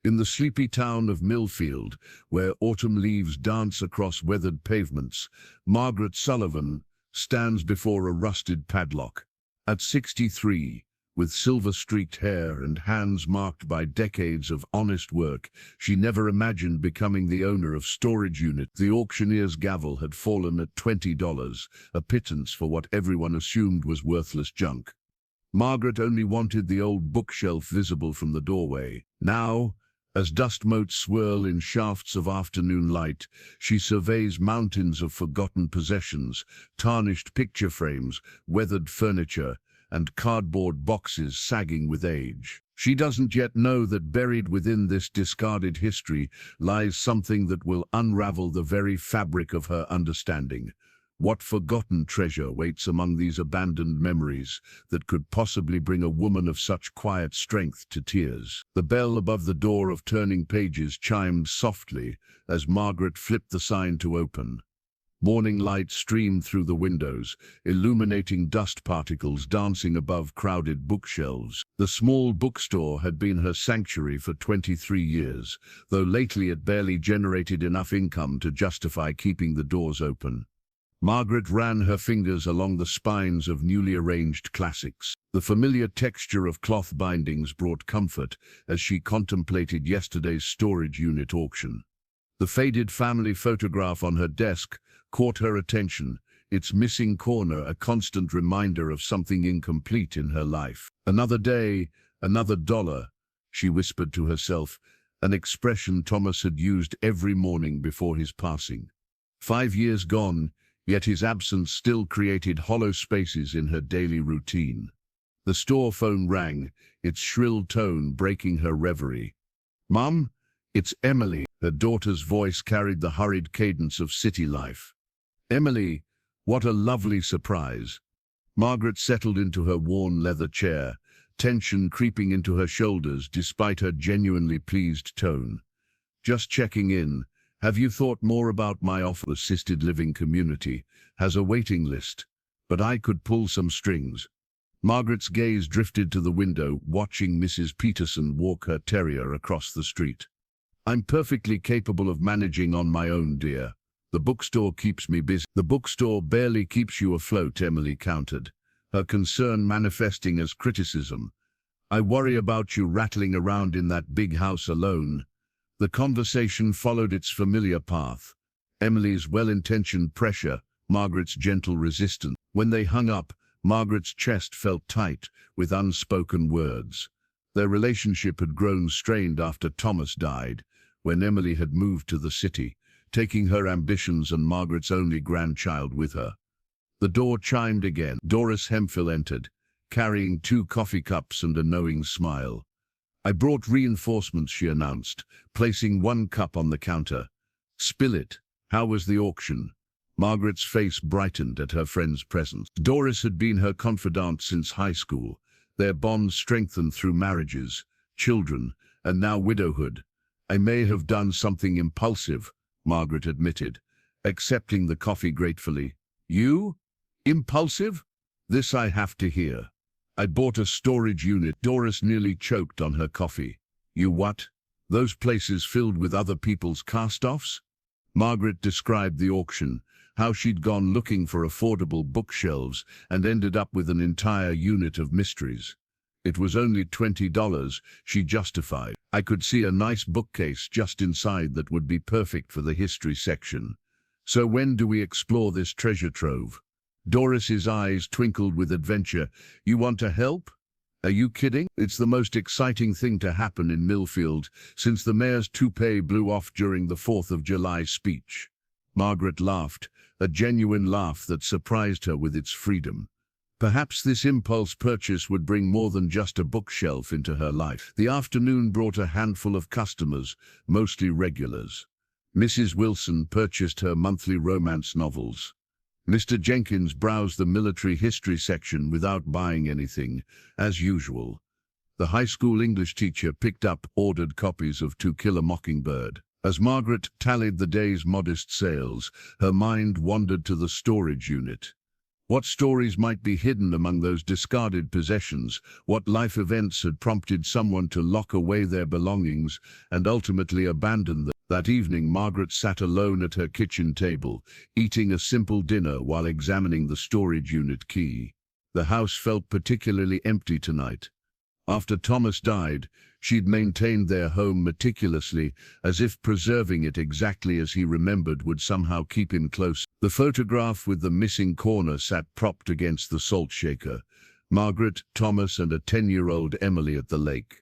In the sleepy town of Millfield, where autumn leaves dance across weathered pavements, Margaret Sullivan stands before a rusted padlock. At 63, with silver-streaked hair and hands marked by decades of honest work, she never imagined becoming the owner of storage unit. The auctioneer's gavel had fallen at $20, a pittance for what everyone assumed was worthless junk. Margaret only wanted the old bookshelf visible from the doorway. Now, as dust motes swirl in shafts of afternoon light, she surveys mountains of forgotten possessions, tarnished picture frames, weathered furniture, and cardboard boxes sagging with age. She doesn't yet know that buried within this discarded history lies something that will unravel the very fabric of her understanding. What forgotten treasure waits among these abandoned memories that could possibly bring a woman of such quiet strength to tears? The bell above the door of Turning Pages chimed softly as Margaret flipped the sign to open. Morning light streamed through the windows, illuminating dust particles dancing above crowded bookshelves. The small bookstore had been her sanctuary for 23 years, though lately it barely generated enough income to justify keeping the doors open. Margaret ran her fingers along the spines of newly arranged classics. The familiar texture of cloth bindings brought comfort as she contemplated yesterday's storage unit auction. The faded family photograph on her desk caught her attention, its missing corner a constant reminder of something incomplete in her life. Another day, another dollar, she whispered to herself, an expression Thomas had used every morning before his passing. 5 years gone, yet his absence still created hollow spaces in her daily routine. The store phone rang, its shrill tone breaking her reverie. "Mum, it's Emily." Her daughter's voice carried the hurried cadence of city life. "Emily, what a lovely surprise." Margaret settled into her worn leather chair, tension creeping into her shoulders despite her genuinely pleased tone. "Just checking in. Have you thought more about my offer? Assisted living community has a waiting list, but I could pull some strings." Margaret's gaze drifted to the window, watching Mrs. Peterson walk her terrier across the street. "I'm perfectly capable of managing on my own, dear. The bookstore keeps me busy." "The bookstore barely keeps you afloat," Emily countered, her concern manifesting as criticism. "I worry about you rattling around in that big house alone." The conversation followed its familiar path. Emily's well-intentioned pressure, Margaret's gentle resistance. When they hung up, Margaret's chest felt tight with unspoken words. Their relationship had grown strained after Thomas died, when Emily had moved to the city, taking her ambitions and Margaret's only grandchild with her. The door chimed again. Doris Hemphill entered, carrying 2 coffee cups and a knowing smile. "I brought reinforcements," she announced, placing 1 cup on the counter. "Spill it. How was the auction?" Margaret's face brightened at her friend's presence. Doris had been her confidant since high school, their bond strengthened through marriages, children, and now widowhood. "I may have done something impulsive," Margaret admitted, accepting the coffee gratefully. "You? Impulsive? This I have to hear." "I bought a storage unit." Doris nearly choked on her coffee. "You what? Those places filled with other people's cast-offs?" Margaret described the auction, how she'd gone looking for affordable bookshelves and ended up with an entire unit of mysteries. "It was only $20, she justified. "I could see a nice bookcase just inside that would be perfect for the history section. So when do we explore this treasure trove?" Doris's eyes twinkled with adventure. "You want to help? Are you kidding? It's the most exciting thing to happen in Millfield since the mayor's toupee blew off during the 4th of July speech." Margaret laughed, a genuine laugh that surprised her with its freedom. Perhaps this impulse purchase would bring more than just a bookshelf into her life. The afternoon brought a handful of customers, mostly regulars. Mrs. Wilson purchased her monthly romance novels. Mr. Jenkins browsed the military history section without buying anything, as usual. The high school English teacher picked up ordered copies of To Kill a Mockingbird. As Margaret tallied the day's modest sales, her mind wandered to the storage unit. What stories might be hidden among those discarded possessions? What life events had prompted someone to lock away their belongings and ultimately abandon them? That evening, Margaret sat alone at her kitchen table, eating a simple dinner while examining the storage unit key. The house felt particularly empty tonight. After Thomas died, she'd maintained their home meticulously, as if preserving it exactly as he remembered would somehow keep him close. The photograph with the missing corner sat propped against the salt shaker. Margaret, Thomas, and a 10-year-old Emily at the lake.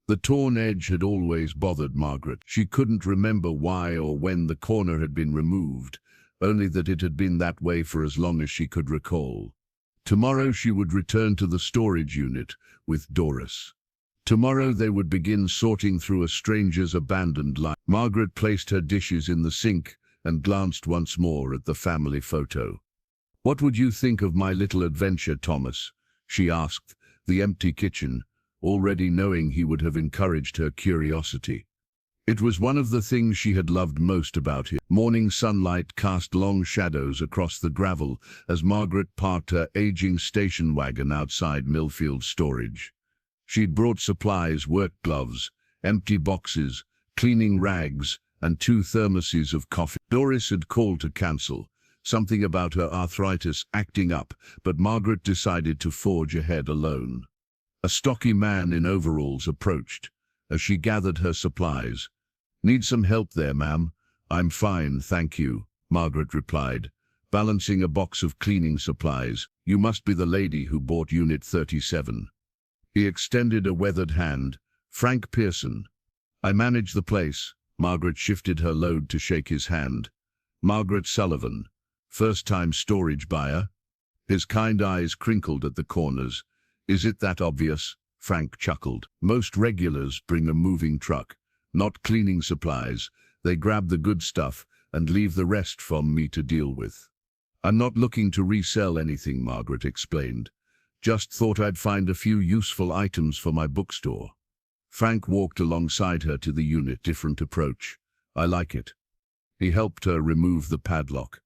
The torn edge had always bothered Margaret. She couldn't remember why or when the corner had been removed, only that it had been that way for as long as she could recall. Tomorrow she would return to the storage unit with Doris. Tomorrow they would begin sorting through a stranger's abandoned life. Margaret placed her dishes in the sink and glanced once more at the family photo. "What would you think of my little adventure, Thomas?" she asked, the empty kitchen, already knowing he would have encouraged her curiosity. It was one of the things she had loved most about him. Morning sunlight cast long shadows across the gravel as Margaret parked her aging station wagon outside Millfield storage. She'd brought supplies, work gloves, empty boxes, cleaning rags, and 2 thermoses of coffee. Doris had called to cancel, something about her arthritis acting up, but Margaret decided to forge ahead alone. A stocky man in overalls approached as she gathered her supplies. "Need some help there, ma'am?" "I'm fine, thank you," Margaret replied, balancing a box of cleaning supplies. "You must be the lady who bought Unit 37. He extended a weathered hand. "Frank Pearson. I manage the place." Margaret shifted her load to shake his hand. "Margaret Sullivan. First-time storage buyer?" His kind eyes crinkled at the corners. "Is it that obvious?" Frank chuckled. "Most regulars bring a moving truck, not cleaning supplies. They grab the good stuff and leave the rest for me to deal with." "I'm not looking to resell anything," Margaret explained. "Just thought I'd find a few useful items for my bookstore." Frank walked alongside her to the unit. "Different approach. I like it." He helped her remove the padlock.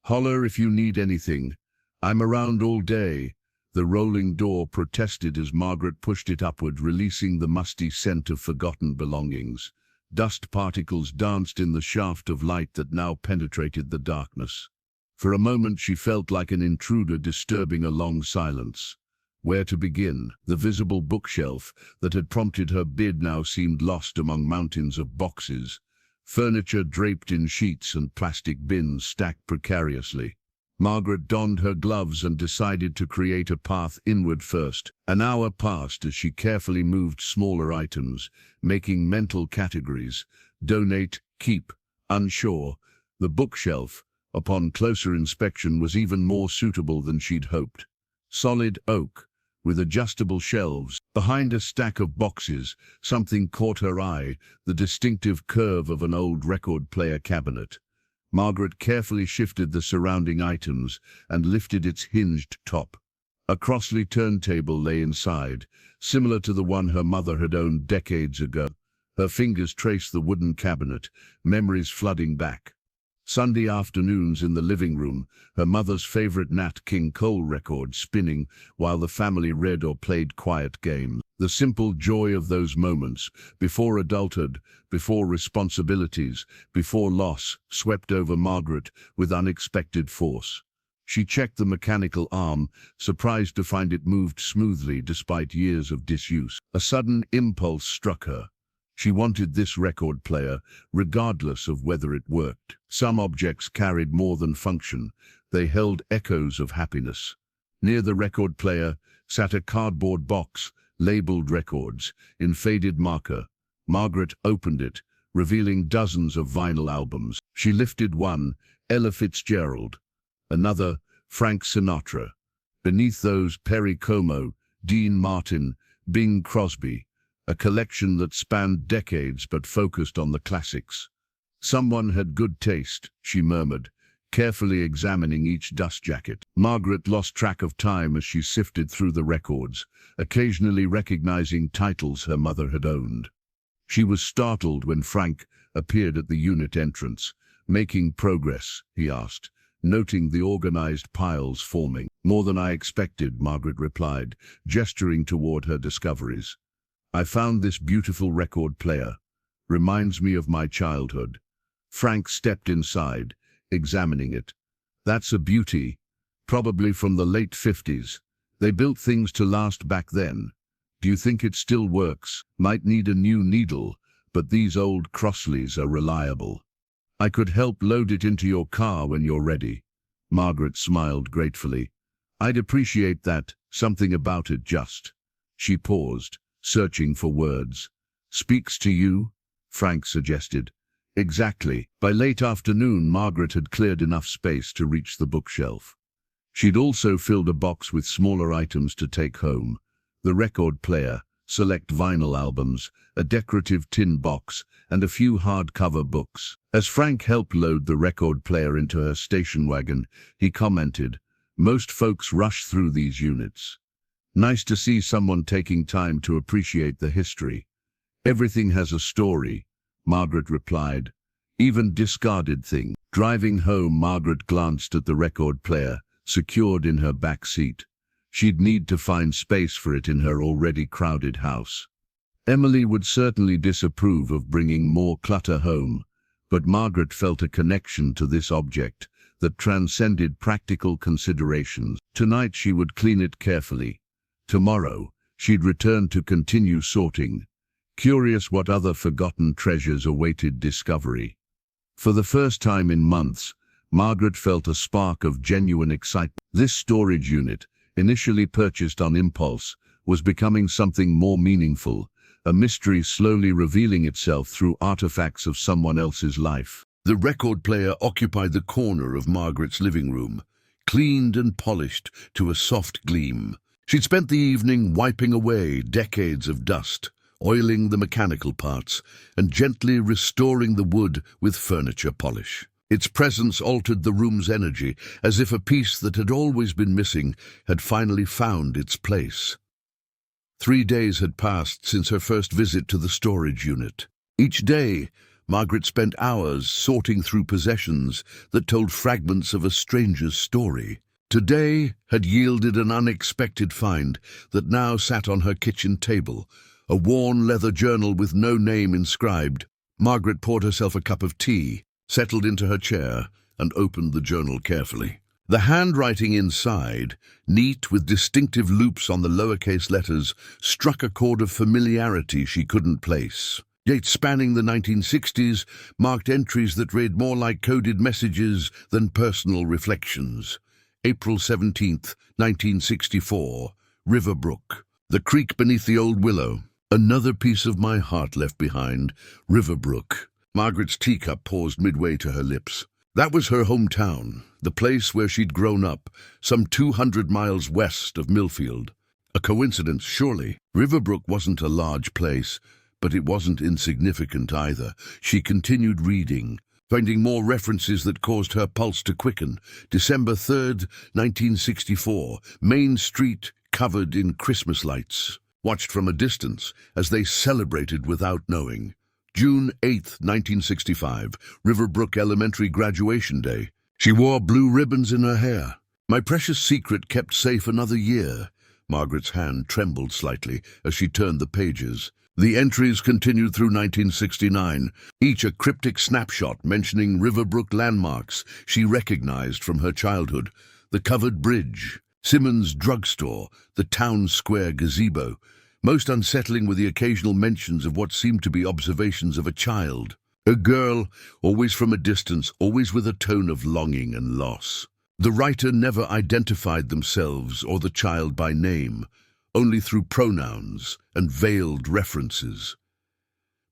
"Holler if you need anything. I'm around all day." The rolling door protested as Margaret pushed it upward, releasing the musty scent of forgotten belongings. Dust particles danced in the shaft of light that now penetrated the darkness. For a moment she felt like an intruder disturbing a long silence. Where to begin? The visible bookshelf that had prompted her bid now seemed lost among mountains of boxes. Furniture draped in sheets and plastic bins stacked precariously. Margaret donned her gloves and decided to create a path inward first. An hour passed as she carefully moved smaller items, making mental categories: donate, keep, unsure. The bookshelf, upon closer inspection, was even more suitable than she'd hoped. Solid oak, with adjustable shelves. Behind a stack of boxes, something caught her eye: the distinctive curve of an old record player cabinet. Margaret carefully shifted the surrounding items and lifted its hinged top. A Crossley turntable lay inside, similar to the one her mother had owned decades ago. Her fingers traced the wooden cabinet, memories flooding back. Sunday afternoons in the living room, her mother's favorite Nat King Cole record spinning while the family read or played quiet games. The simple joy of those moments, before adulthood, before responsibilities, before loss, swept over Margaret with unexpected force. She checked the mechanical arm, surprised to find it moved smoothly despite years of disuse. A sudden impulse struck her. She wanted this record player, regardless of whether it worked. Some objects carried more than function. They held echoes of happiness. Near the record player sat a cardboard box, labeled records, in faded marker. Margaret opened it, revealing dozens of vinyl albums. She lifted one, Ella Fitzgerald. Another, Frank Sinatra. Beneath those, Perry Como, Dean Martin, Bing Crosby. A collection that spanned decades but focused on the classics. Someone had good taste, she murmured, carefully examining each dust jacket. Margaret lost track of time as she sifted through the records, occasionally recognizing titles her mother had owned. She was startled when Frank appeared at the unit entrance. "Making progress?" he asked. noting the organized piles forming. "More than I expected," Margaret replied, gesturing toward her discoveries. "I found this beautiful record player. Reminds me of my childhood." Frank stepped inside, examining it. "That's a beauty, probably from the late 50s. They built things to last back then. Do you think it still works? Might need a new needle, but these old Crossleys are reliable. I could help load it into your car when you're ready." Margaret smiled gratefully. "I'd appreciate that, something about it just." She paused, searching for words. "Speaks to you?" Frank suggested. "Exactly." By late afternoon, Margaret had cleared enough space to reach the bookshelf. She'd also filled a box with smaller items to take home: the record player, select vinyl albums, a decorative tin box, and a few hardcover books. As Frank helped load the record player into her station wagon, he commented, "Most folks rush through these units. Nice to see someone taking time to appreciate the history." "Everything has a story," Margaret replied, "even discarded things." Driving home, Margaret glanced at the record player, secured in her back seat. She'd need to find space for it in her already crowded house. Emily would certainly disapprove of bringing more clutter home, but Margaret felt a connection to this object that transcended practical considerations. Tonight she would clean it carefully. Tomorrow, she'd return to continue sorting, curious what other forgotten treasures awaited discovery. For the first time in months, Margaret felt a spark of genuine excitement. This storage unit, initially purchased on impulse, was becoming something more meaningful, a mystery slowly revealing itself through artifacts of someone else's life. The record player occupied the corner of Margaret's living room, cleaned and polished to a soft gleam. She'd spent the evening wiping away decades of dust, oiling the mechanical parts, and gently restoring the wood with furniture polish. Its presence altered the room's energy, as if a piece that had always been missing had finally found its place. 3 days had passed since her first visit to the storage unit. Each day, Margaret spent hours sorting through possessions that told fragments of a stranger's story. Today had yielded an unexpected find that now sat on her kitchen table, a worn leather journal with no name inscribed. Margaret poured herself a cup of tea, settled into her chair, and opened the journal carefully. The handwriting inside, neat with distinctive loops on the lowercase letters, struck a chord of familiarity she couldn't place. Dates spanning the 1960s marked entries that read more like coded messages than personal reflections. April 17th, 1964, Riverbrook. The creek beneath the old willow. Another piece of my heart left behind, Riverbrook. Margaret's teacup paused midway to her lips. That was her hometown, the place where she'd grown up, some 200 miles west of Millfield. A coincidence, surely. Riverbrook wasn't a large place, but it wasn't insignificant either. She continued reading, finding more references that caused her pulse to quicken. December 3rd, 1964, Main Street covered in Christmas lights, watched from a distance as they celebrated without knowing. June 8th, 1965, Riverbrook Elementary graduation day. She wore blue ribbons in her hair. My precious secret kept safe another year. Margaret's hand trembled slightly as she turned the pages. The entries continued through 1969, each a cryptic snapshot mentioning Riverbrook landmarks she recognized from her childhood: the covered bridge, Simmons' drugstore, the town square gazebo. Most unsettling were the occasional mentions of what seemed to be observations of a child. A girl, always from a distance, always with a tone of longing and loss. The writer never identified themselves or the child by name, only through pronouns and veiled references.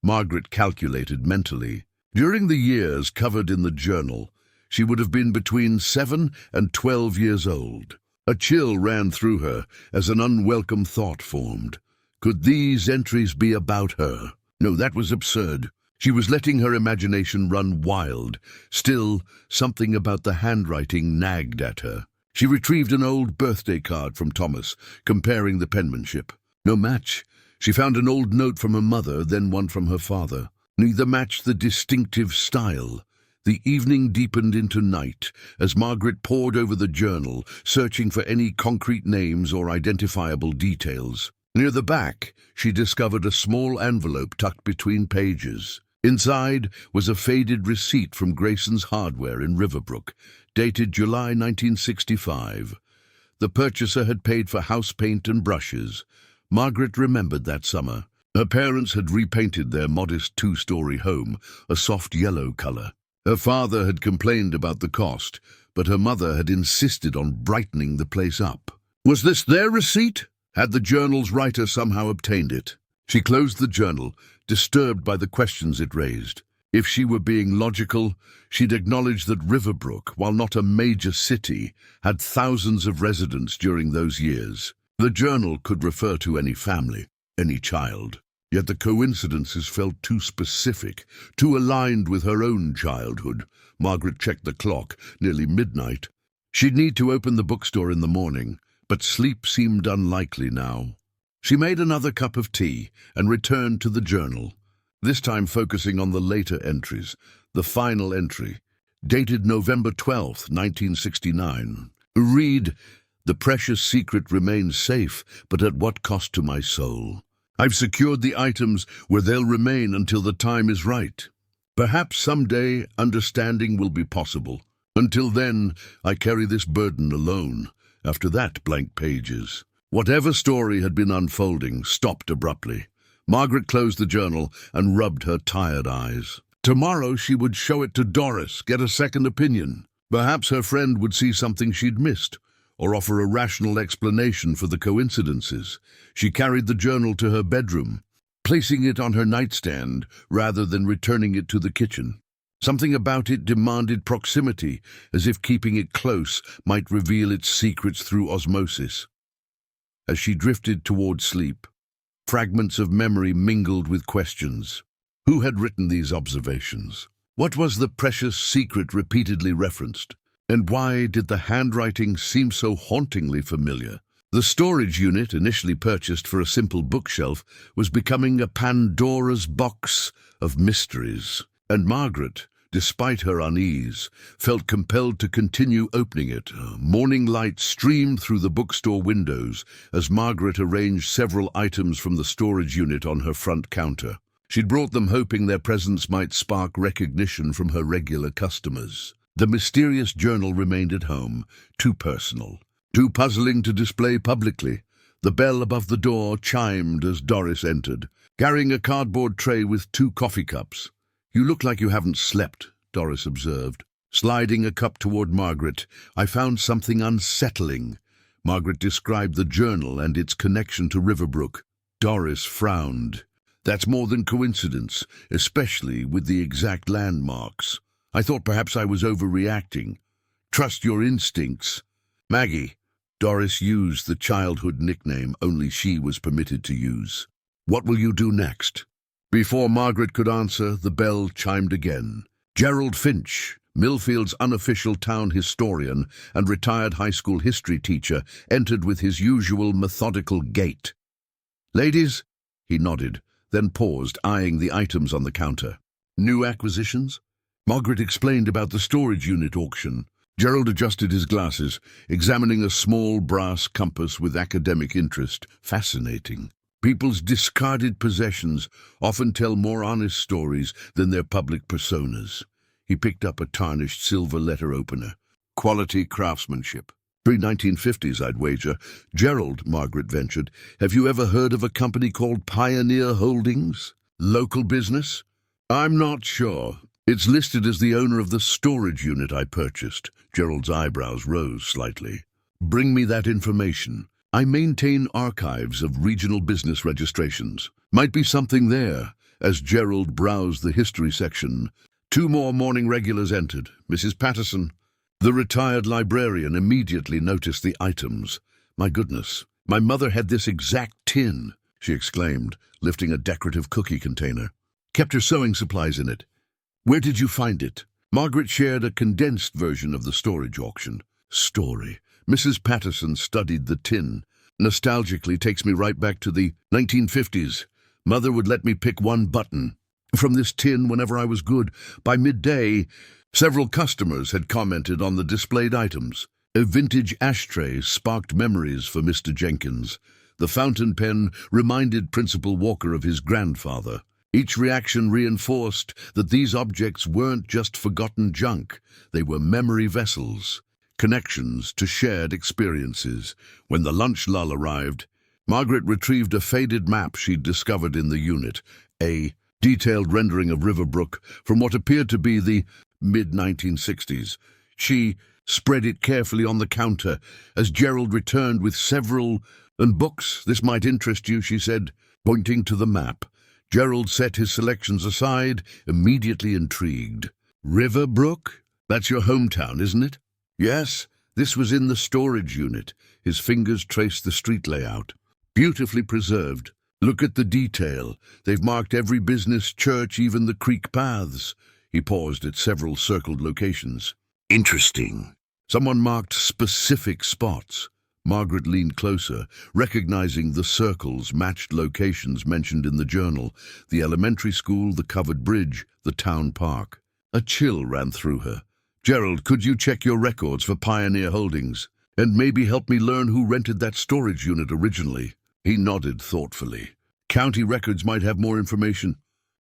Margaret calculated mentally. During the years covered in the journal, she would have been between 7 and 12 years old. A chill ran through her as an unwelcome thought formed. Could these entries be about her? No, that was absurd. She was letting her imagination run wild. Still, something about the handwriting nagged at her. She retrieved an old birthday card from Thomas, comparing the penmanship. No match. She found an old note from her mother, then one from her father. Neither matched the distinctive style. The evening deepened into night as Margaret pored over the journal, searching for any concrete names or identifiable details. Near the back, she discovered a small envelope tucked between pages. Inside was a faded receipt from Grayson's Hardware in Riverbrook, dated July 1965. The purchaser had paid for house paint and brushes. Margaret remembered that summer. Her parents had repainted their modest two-story home a soft yellow color. Her father had complained about the cost, but her mother had insisted on brightening the place up. Was this their receipt? Had the journal's writer somehow obtained it? She closed the journal, disturbed by the questions it raised. If she were being logical, she'd acknowledge that Riverbrook, while not a major city, had thousands of residents during those years. The journal could refer to any family, any child. Yet the coincidences felt too specific, too aligned with her own childhood. Margaret checked the clock, nearly midnight. She'd need to open the bookstore in the morning, but sleep seemed unlikely now. She made another cup of tea and returned to the journal, this time focusing on the later entries. The final entry, dated November 12th, 1969. Read, "The precious secret remains safe, but at what cost to my soul? I've secured the items where they'll remain until the time is right. Perhaps someday understanding will be possible. Until then, I carry this burden alone." After that, blank pages. Whatever story had been unfolding stopped abruptly. Margaret closed the journal and rubbed her tired eyes. Tomorrow she would show it to Doris, get a second opinion. Perhaps her friend would see something she'd missed, or offer a rational explanation for the coincidences. She carried the journal to her bedroom, placing it on her nightstand rather than returning it to the kitchen. Something about it demanded proximity, as if keeping it close might reveal its secrets through osmosis. As she drifted toward sleep, fragments of memory mingled with questions. Who had written these observations? What was the precious secret repeatedly referenced? And why did the handwriting seem so hauntingly familiar? The storage unit, initially purchased for a simple bookshelf, was becoming a Pandora's box of mysteries. And Margaret, despite her unease, felt compelled to continue opening it. Morning light streamed through the bookstore windows as Margaret arranged several items from the storage unit on her front counter. She'd brought them hoping their presence might spark recognition from her regular customers. The mysterious journal remained at home, too personal, too puzzling to display publicly. The bell above the door chimed as Doris entered, carrying a cardboard tray with 2 coffee cups. "You look like you haven't slept," Doris observed. Sliding a cup toward Margaret, "I found something unsettling." Margaret described the journal and its connection to Riverbrook. Doris frowned. "That's more than coincidence, especially with the exact landmarks. I thought perhaps I was overreacting. Trust your instincts." "Maggie," Doris used the childhood nickname only she was permitted to use. "What will you do next?" Before Margaret could answer, the bell chimed again. Gerald Finch, Millfield's unofficial town historian and retired high school history teacher, entered with his usual methodical gait. "Ladies," he nodded, then paused, eyeing the items on the counter. "New acquisitions?" Margaret explained about the storage unit auction. Gerald adjusted his glasses, examining a small brass compass with academic interest. Fascinating. People's discarded possessions often tell more honest stories than their public personas. He picked up a tarnished silver letter opener. Quality craftsmanship. Pre-1950s, I'd wager. "Gerald," Margaret ventured, "have you ever heard of a company called Pioneer Holdings? Local business?" "I'm not sure. It's listed as the owner of the storage unit I purchased." Gerald's eyebrows rose slightly. "Bring me that information. I maintain archives of regional business registrations. Might be something there." As Gerald browsed the history section, 2 more morning regulars entered. Mrs. Patterson. The retired librarian immediately noticed the items. "My goodness, my mother had this exact tin," she exclaimed, lifting a decorative cookie container. "Kept her sewing supplies in it. Where did you find it?" Margaret shared a condensed version of the storage auction. Story. Mrs. Patterson studied the tin. "Nostalgically takes me right back to the 1950s. Mother would let me pick one button from this tin whenever I was good. By midday, Several customers had commented on the displayed items. A vintage ashtray sparked memories for Mr. Jenkins. The fountain pen reminded Principal Walker of his grandfather. Each reaction reinforced that these objects weren't just forgotten junk. They were memory vessels, connections to shared experiences. When the lunch lull arrived, Margaret retrieved a faded map she'd discovered in the unit, a detailed rendering of Riverbrook from what appeared to be the mid-1960s. She spread it carefully on the counter as Gerald returned with several books. "This might interest you," she said, pointing to the map. Gerald set his selections aside, immediately intrigued. "Riverbrook? That's your hometown, isn't it?" "Yes, this was in the storage unit." His fingers traced the street layout. "Beautifully preserved. Look at the detail. They've marked every business, church, even the creek paths." He paused at several circled locations. "Interesting." Someone marked specific spots. Margaret leaned closer, recognizing the circles matched locations mentioned in the journal: the elementary school, the covered bridge, the town park. A chill ran through her. "Gerald, could you check your records for Pioneer Holdings? And maybe help me learn who rented that storage unit originally?" He nodded thoughtfully. "County records might have more information.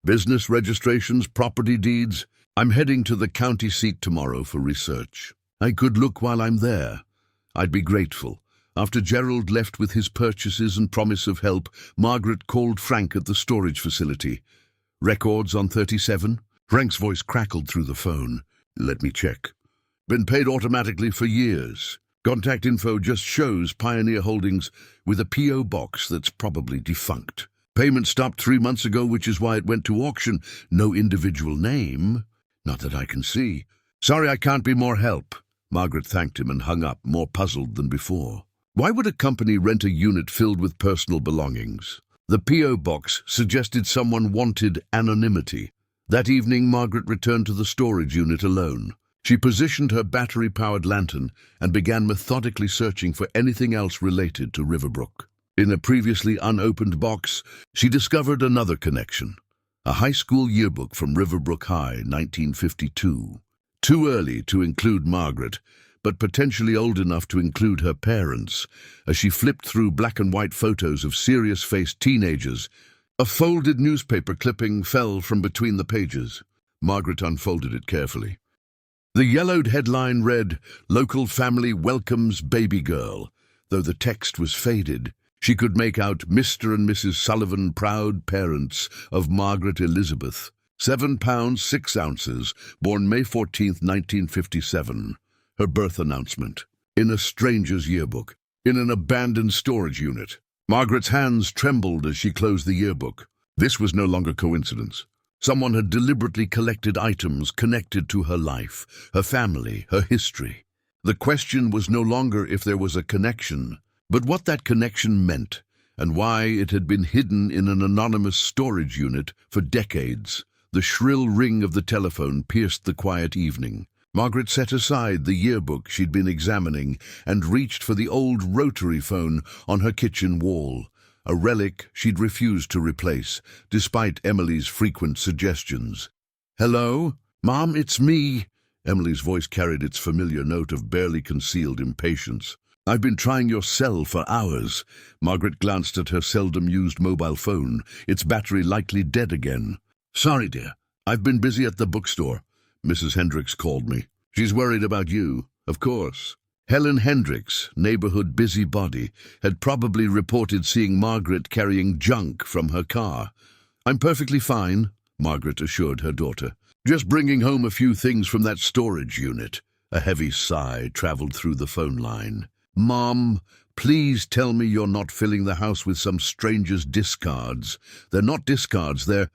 Business registrations, property deeds. I'm heading to the county seat tomorrow for research. I could look while I'm there. I'd be grateful." After Gerald left with his purchases and promise of help, Margaret called Frank at the storage facility. "Records on 37? Frank's voice crackled through the phone. "Let me check. Been paid automatically for years. Contact info just shows Pioneer Holdings with a P.O. box that's probably defunct. Payment stopped 3 months ago, which is why it went to auction. No individual name. Not that I can see. Sorry, I can't be more help." Margaret thanked him and hung up, more puzzled than before. Why would a company rent a unit filled with personal belongings? The P.O. box suggested someone wanted anonymity. That evening, Margaret returned to the storage unit alone. She positioned her battery-powered lantern and began methodically searching for anything else related to Riverbrook. In a previously unopened box, she discovered another connection: a high school yearbook from Riverbrook High, 1952. Too early to include Margaret, but potentially old enough to include her parents. As she flipped through black-and-white photos of serious-faced teenagers, a folded newspaper clipping fell from between the pages. Margaret unfolded it carefully. The yellowed headline read, "Local Family Welcomes Baby Girl." Though the text was faded, she could make out Mr. and Mrs. Sullivan, proud parents of Margaret Elizabeth, 7 pounds 6 ounces, born May 14, 1957. Her birth announcement. In a stranger's yearbook. In an abandoned storage unit. Margaret's hands trembled as she closed the yearbook. This was no longer coincidence. Someone had deliberately collected items connected to her life, her family, her history. The question was no longer if there was a connection, but what that connection meant, and why it had been hidden in an anonymous storage unit for decades. The shrill ring of the telephone pierced the quiet evening. Margaret set aside the yearbook she'd been examining and reached for the old rotary phone on her kitchen wall, a relic she'd refused to replace, despite Emily's frequent suggestions. "Hello? Mom, it's me." Emily's voice carried its familiar note of barely concealed impatience. "I've been trying your cell for hours." Margaret glanced at her seldom-used mobile phone, its battery likely dead again. "Sorry, dear. I've been busy at the bookstore. Mrs. Hendricks called me. She's worried about you, of course." Helen Hendricks, neighborhood busybody, had probably reported seeing Margaret carrying junk from her car. "I'm perfectly fine," Margaret assured her daughter. "Just bringing home a few things from that storage unit." A heavy sigh traveled through the phone line. "Mom, please tell me you're not filling the house with some stranger's discards. They're not discards, they're—"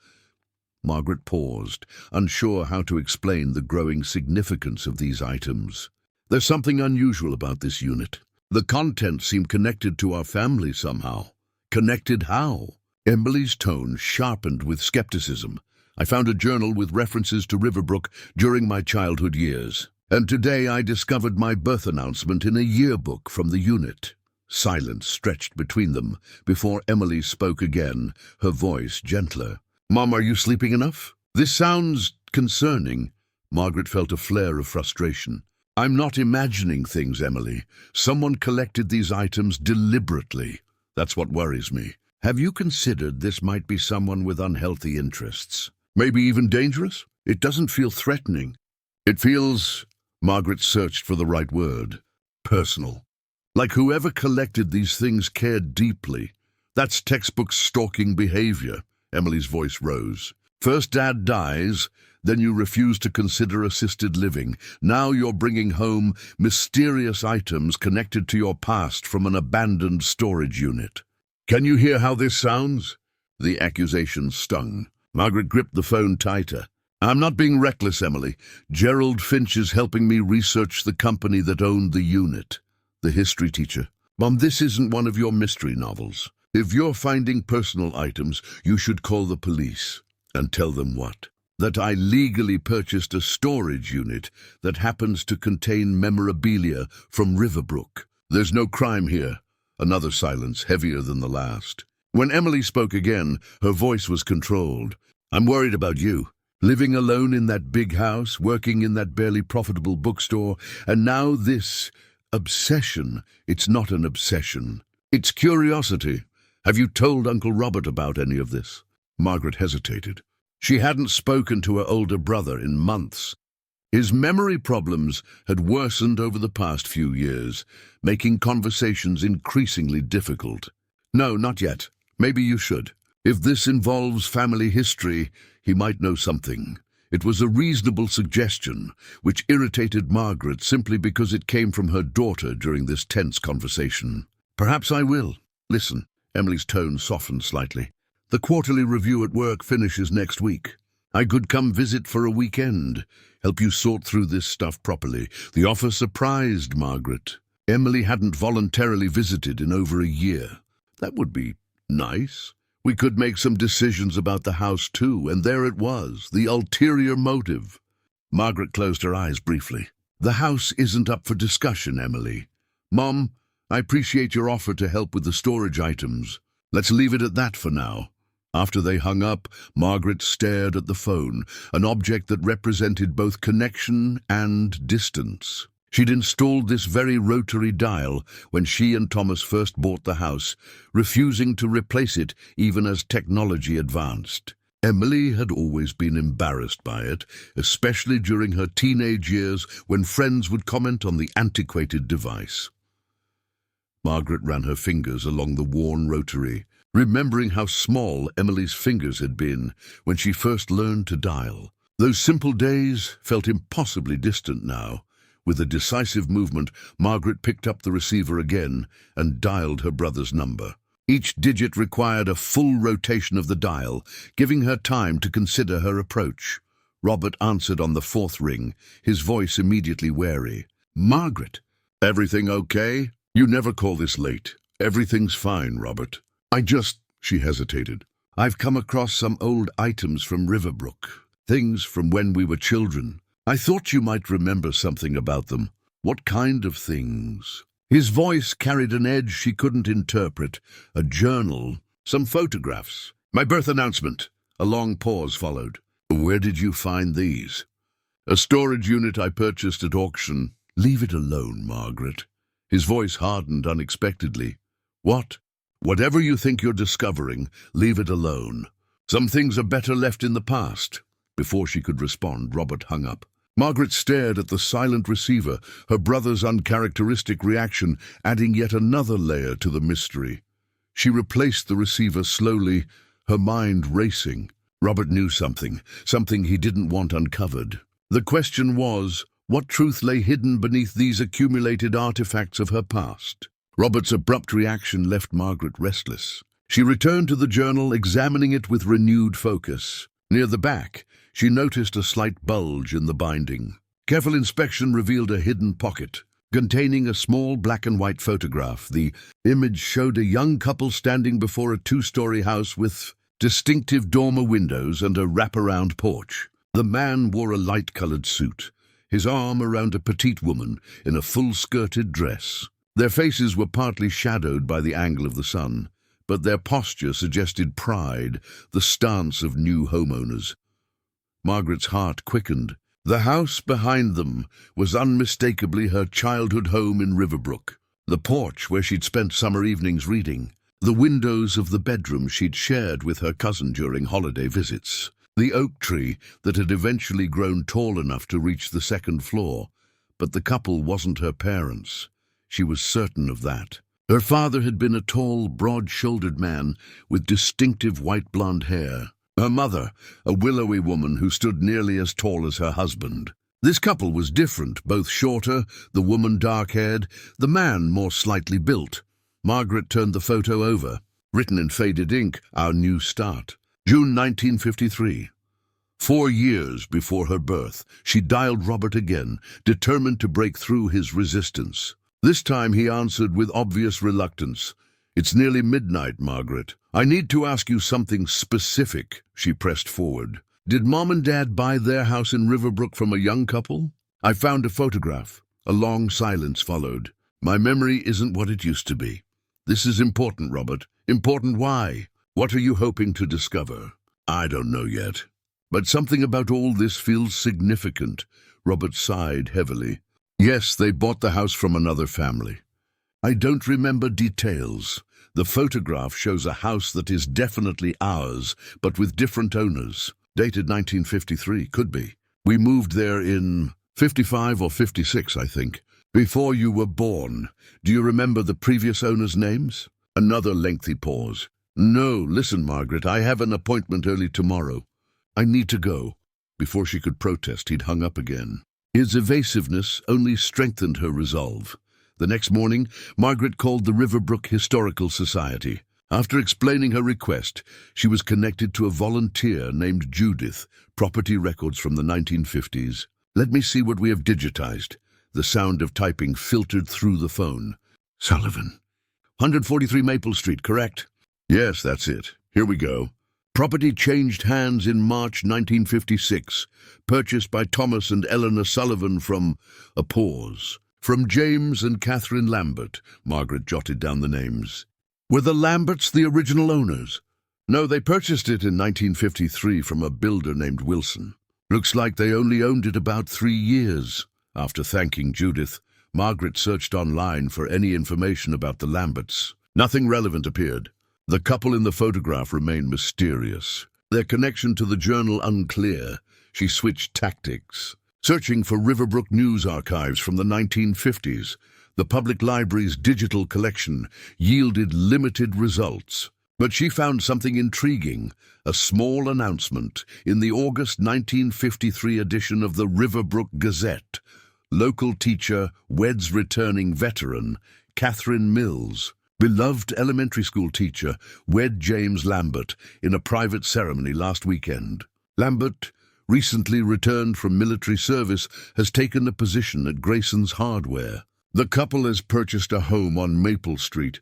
Margaret paused, unsure how to explain the growing significance of these items. "There's something unusual about this unit. The contents seem connected to our family somehow." "Connected how?" Emily's tone sharpened with skepticism. "I found a journal with references to Riverbrook during my childhood years. And today I discovered my birth announcement in a yearbook from the unit." Silence stretched between them before Emily spoke again, her voice gentler. "Mom, are you sleeping enough? This sounds concerning." Margaret felt a flare of frustration. I'm not imagining things, Emily. Someone collected these items deliberately. That's what worries me. Have you considered this might be someone with unhealthy interests? Maybe even dangerous? It doesn't feel threatening. It feels, Margaret searched for the right word, personal. Like whoever collected these things cared deeply. That's textbook stalking behavior. Emily's voice rose. First Dad dies, then you refuse to consider assisted living. Now you're bringing home mysterious items connected to your past from an abandoned storage unit. Can you hear how this sounds? The accusation stung. Margaret gripped the phone tighter. I'm not being reckless, Emily. Gerald Finch is helping me research the company that owned the unit. The history teacher. Mom, this isn't one of your mystery novels. If you're finding personal items, you should call the police. And tell them what? That I legally purchased a storage unit that happens to contain memorabilia from Riverbrook. There's no crime here. Another silence, heavier than the last. When Emily spoke again, her voice was controlled. I'm worried about you. Living alone in that big house, working in that barely profitable bookstore, and now this obsession. It's not an obsession. It's curiosity. Have you told Uncle Robert about any of this? Margaret hesitated. She hadn't spoken to her older brother in months. His memory problems had worsened over the past few years, making conversations increasingly difficult. No, not yet. Maybe you should. If this involves family history, he might know something. It was a reasonable suggestion, which irritated Margaret simply because it came from her daughter during this tense conversation. Perhaps I will. Listen. Emily's tone softened slightly. The quarterly review at work finishes next week. I could come visit for a weekend, help you sort through this stuff properly. The offer surprised Margaret. Emily hadn't voluntarily visited in over a year. That would be nice. We could make some decisions about the house too, and there it was, the ulterior motive. Margaret closed her eyes briefly. The house isn't up for discussion, Emily. Mom, I appreciate your offer to help with the storage items. Let's leave it at that for now. After they hung up, Margaret stared at the phone, an object that represented both connection and distance. She'd installed this very rotary dial when she and Thomas first bought the house, refusing to replace it even as technology advanced. Emily had always been embarrassed by it, especially during her teenage years when friends would comment on the antiquated device. Margaret ran her fingers along the worn rotary, remembering how small Emily's fingers had been when she first learned to dial. Those simple days felt impossibly distant now. With a decisive movement, Margaret picked up the receiver again and dialed her brother's number. Each digit required a full rotation of the dial, giving her time to consider her approach. Robert answered on the fourth ring, his voice immediately wary. Margaret, everything okay? You never call this late. Everything's fine, Robert. She hesitated. I've come across some old items from Riverbrook, things from when we were children. I thought you might remember something about them. What kind of things? His voice carried an edge she couldn't interpret. A journal, some photographs. My birth announcement. A long pause followed. Where did you find these? A storage unit I purchased at auction. Leave it alone, Margaret. His voice hardened unexpectedly. What? Whatever you think you're discovering, leave it alone. Some things are better left in the past. Before she could respond, Robert hung up. Margaret stared at the silent receiver, her brother's uncharacteristic reaction adding yet another layer to the mystery. She replaced the receiver slowly, her mind racing. Robert knew something he didn't want uncovered. The question was, what truth lay hidden beneath these accumulated artifacts of her past? Robert's abrupt reaction left Margaret restless. She returned to the journal, examining it with renewed focus. Near the back, she noticed a slight bulge in the binding. Careful inspection revealed a hidden pocket, containing a small black and white photograph. The image showed a young couple standing before a two-story house with distinctive dormer windows and a wraparound porch. The man wore a light-colored suit, his arm around a petite woman in a full-skirted dress. Their faces were partly shadowed by the angle of the sun, but their posture suggested pride, the stance of new homeowners. Margaret's heart quickened. The house behind them was unmistakably her childhood home in Riverbrook. The porch where she'd spent summer evenings reading. The windows of the bedroom she'd shared with her cousin during holiday visits. The oak tree that had eventually grown tall enough to reach the second floor. But the couple wasn't her parents. She was certain of that. Her father had been a tall, broad-shouldered man with distinctive white blonde hair. Her mother, a willowy woman who stood nearly as tall as her husband. This couple was different, both shorter, the woman dark-haired, the man more slightly built. Margaret turned the photo over. Written in faded ink, "Our New Start." June 1953. 4 years before her birth, she dialed Robert again, determined to break through his resistance. This time he answered with obvious reluctance. "It's nearly midnight, Margaret. I need to ask you something specific," she pressed forward. "Did Mom and Dad buy their house in Riverbrook from a young couple?" "I found a photograph." A long silence followed. "My memory isn't what it used to be." "This is important, Robert. Important why? What are you hoping to discover?" "I don't know yet. But something about all this feels significant." Robert sighed heavily. "Yes, they bought the house from another family. I don't remember details. The photograph shows a house that is definitely ours, but with different owners. Dated 1953, could be. We moved there in 55 or 56, I think. Before you were born. Do you remember the previous owners' names?" Another lengthy pause. "No, listen, Margaret, I have an appointment early tomorrow. I need to go." Before she could protest, he'd hung up again. His evasiveness only strengthened her resolve. The next morning, Margaret called the Riverbrook Historical Society. After explaining her request, she was connected to a volunteer named Judith, property records from the 1950s. "Let me see what we have digitized." The sound of typing filtered through the phone. "Sullivan. 143 Maple Street, correct?" "Yes, that's it. Here we go. Property changed hands in March 1956. Purchased by Thomas and Eleanor Sullivan from..." A pause. "From James and Catherine Lambert." Margaret jotted down the names. "Were the Lamberts the original owners?" "No, they purchased it in 1953 from a builder named Wilson. Looks like they only owned it about 3 years." After thanking Judith, Margaret searched online for any information about the Lamberts. Nothing relevant appeared. The couple in the photograph remained mysterious. Their connection to the journal unclear. She switched tactics. Searching for Riverbrook news archives from the 1950s, the public library's digital collection yielded limited results. But she found something intriguing, a small announcement in the August 1953 edition of the Riverbrook Gazette. Local teacher, weds returning veteran, Catherine Mills. Beloved elementary school teacher, wed James Lambert in a private ceremony last weekend. Lambert, recently returned from military service, has taken a position at Grayson's Hardware. The couple has purchased a home on Maple Street.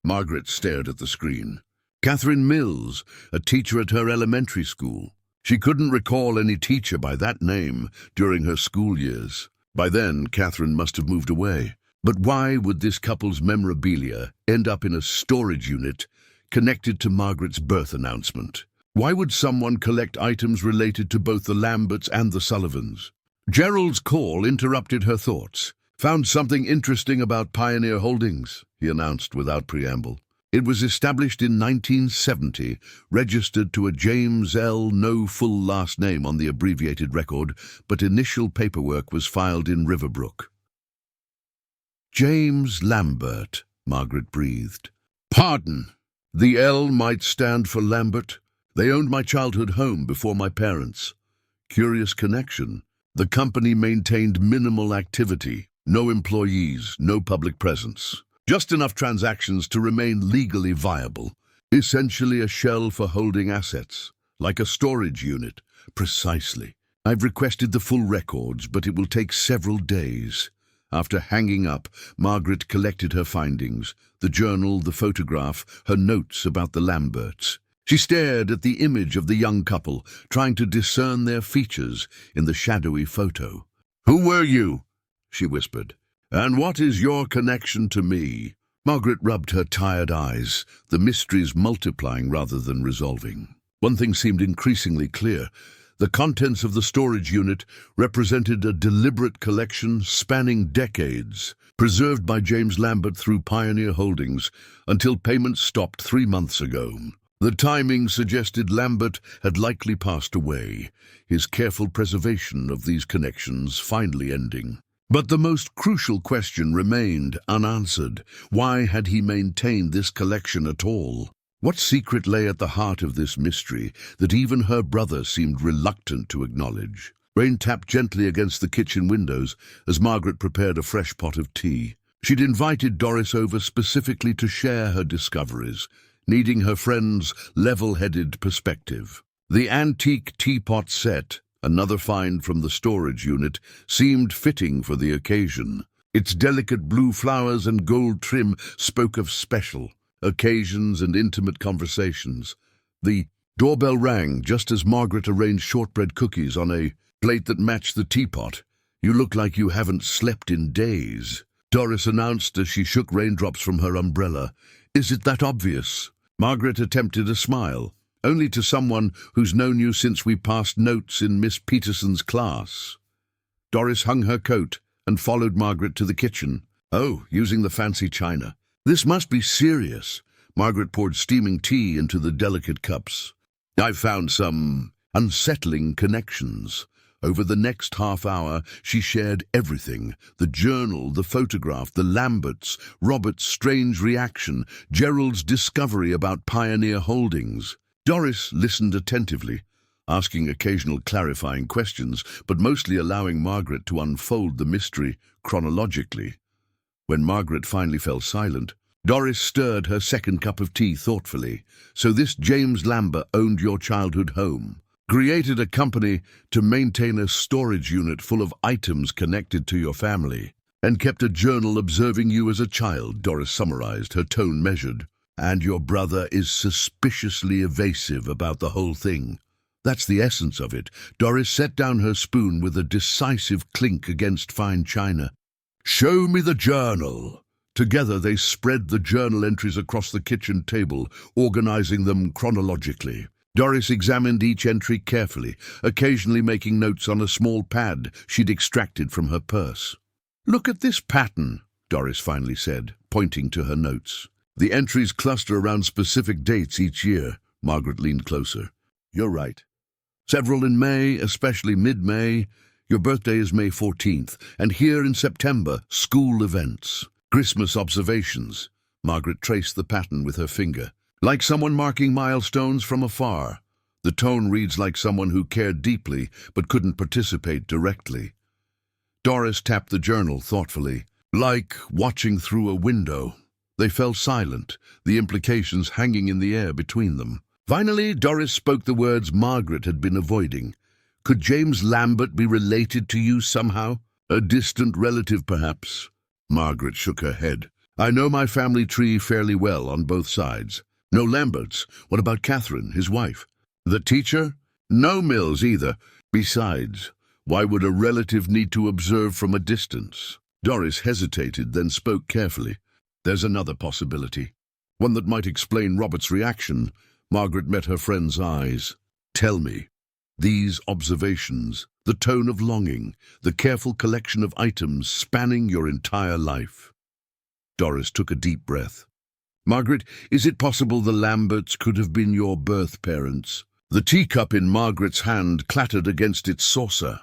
Margaret stared at the screen. Catherine Mills, a teacher at her elementary school. She couldn't recall any teacher by that name during her school years. By then, Catherine must have moved away. But why would this couple's memorabilia end up in a storage unit connected to Margaret's birth announcement? Why would someone collect items related to both the Lamberts and the Sullivans? Gerald's call interrupted her thoughts. "Found something interesting about Pioneer Holdings," he announced without preamble. It was established in 1970, registered to a James L. No full last name on the abbreviated record, but initial paperwork was filed in Riverbrook. "James Lambert," Margaret breathed. "Pardon. The L might stand for Lambert. They owned my childhood home before my parents." Curious connection. The company maintained minimal activity, no employees, no public presence. Just enough transactions to remain legally viable. Essentially a shell for holding assets, like a storage unit. Precisely. "I've requested the full records, but it will take several days." After hanging up, Margaret collected her findings, the journal, the photograph, her notes about the Lamberts. She stared at the image of the young couple, trying to discern their features in the shadowy photo. "Who were you?" she whispered. "And what is your connection to me?" Margaret rubbed her tired eyes, the mysteries multiplying rather than resolving. One thing seemed increasingly clear. The contents of the storage unit represented a deliberate collection spanning decades, preserved by James Lambert through Pioneer Holdings until payments stopped 3 months ago. The timing suggested Lambert had likely passed away, his careful preservation of these connections finally ending. But the most crucial question remained unanswered. Why had he maintained this collection at all? What secret lay at the heart of this mystery that even her brother seemed reluctant to acknowledge? Rain tapped gently against the kitchen windows as Margaret prepared a fresh pot of tea. She'd invited Doris over specifically to share her discoveries, needing her friend's level-headed perspective. The antique teapot set, another find from the storage unit, seemed fitting for the occasion. Its delicate blue flowers and gold trim spoke of special occasions and intimate conversations. The doorbell rang just as Margaret arranged shortbread cookies on a plate that matched the teapot. "You look like you haven't slept in days," Doris announced as she shook raindrops from her umbrella. "Is it that obvious?" Margaret attempted a smile, only to someone who's known you since we passed notes in Miss Peterson's class. Doris hung her coat and followed Margaret to the kitchen. "Oh, using the fancy china. This must be serious." Margaret poured steaming tea into the delicate cups. "I've found some unsettling connections." Over the next half hour, she shared everything: the journal, the photograph, the Lamberts, Robert's strange reaction, Gerald's discovery about Pioneer Holdings. Doris listened attentively, asking occasional clarifying questions, but mostly allowing Margaret to unfold the mystery chronologically. When Margaret finally fell silent, Doris stirred her second cup of tea thoughtfully. "So this James Lambert owned your childhood home, created a company to maintain a storage unit full of items connected to your family, and kept a journal observing you as a child," Doris summarized, her tone measured. "And your brother is suspiciously evasive about the whole thing. That's the essence of it." Doris set down her spoon with a decisive clink against fine china. "Show me the journal." Together they spread the journal entries across the kitchen table, organizing them chronologically. Doris examined each entry carefully, occasionally making notes on a small pad she'd extracted from her purse. "Look at this pattern," Doris finally said, pointing to her notes. "The entries cluster around specific dates each year." Margaret leaned closer. "You're right. Several in May, especially mid-May. Your birthday is May 14th, and here in September, school events, Christmas observations." Margaret traced the pattern with her finger. "Like someone marking milestones from afar." The tone reads like someone who cared deeply but couldn't participate directly. Doris tapped the journal thoughtfully. "Like watching through a window." They fell silent, the implications hanging in the air between them. Finally, Doris spoke the words Margaret had been avoiding. "Could James Lambert be related to you somehow? A distant relative, perhaps?" Margaret shook her head. "I know my family tree fairly well on both sides. No Lamberts. What about Catherine, his wife? The teacher? No Mills either. Besides, why would a relative need to observe from a distance?" Doris hesitated, then spoke carefully. "There's another possibility. One that might explain Robert's reaction." Margaret met her friend's eyes. "Tell me. These observations, the tone of longing, the careful collection of items spanning your entire life." Doris took a deep breath. "Margaret, is it possible the Lamberts could have been your birth parents?" The teacup in Margaret's hand clattered against its saucer.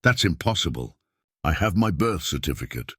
"That's impossible. I have my birth certificate.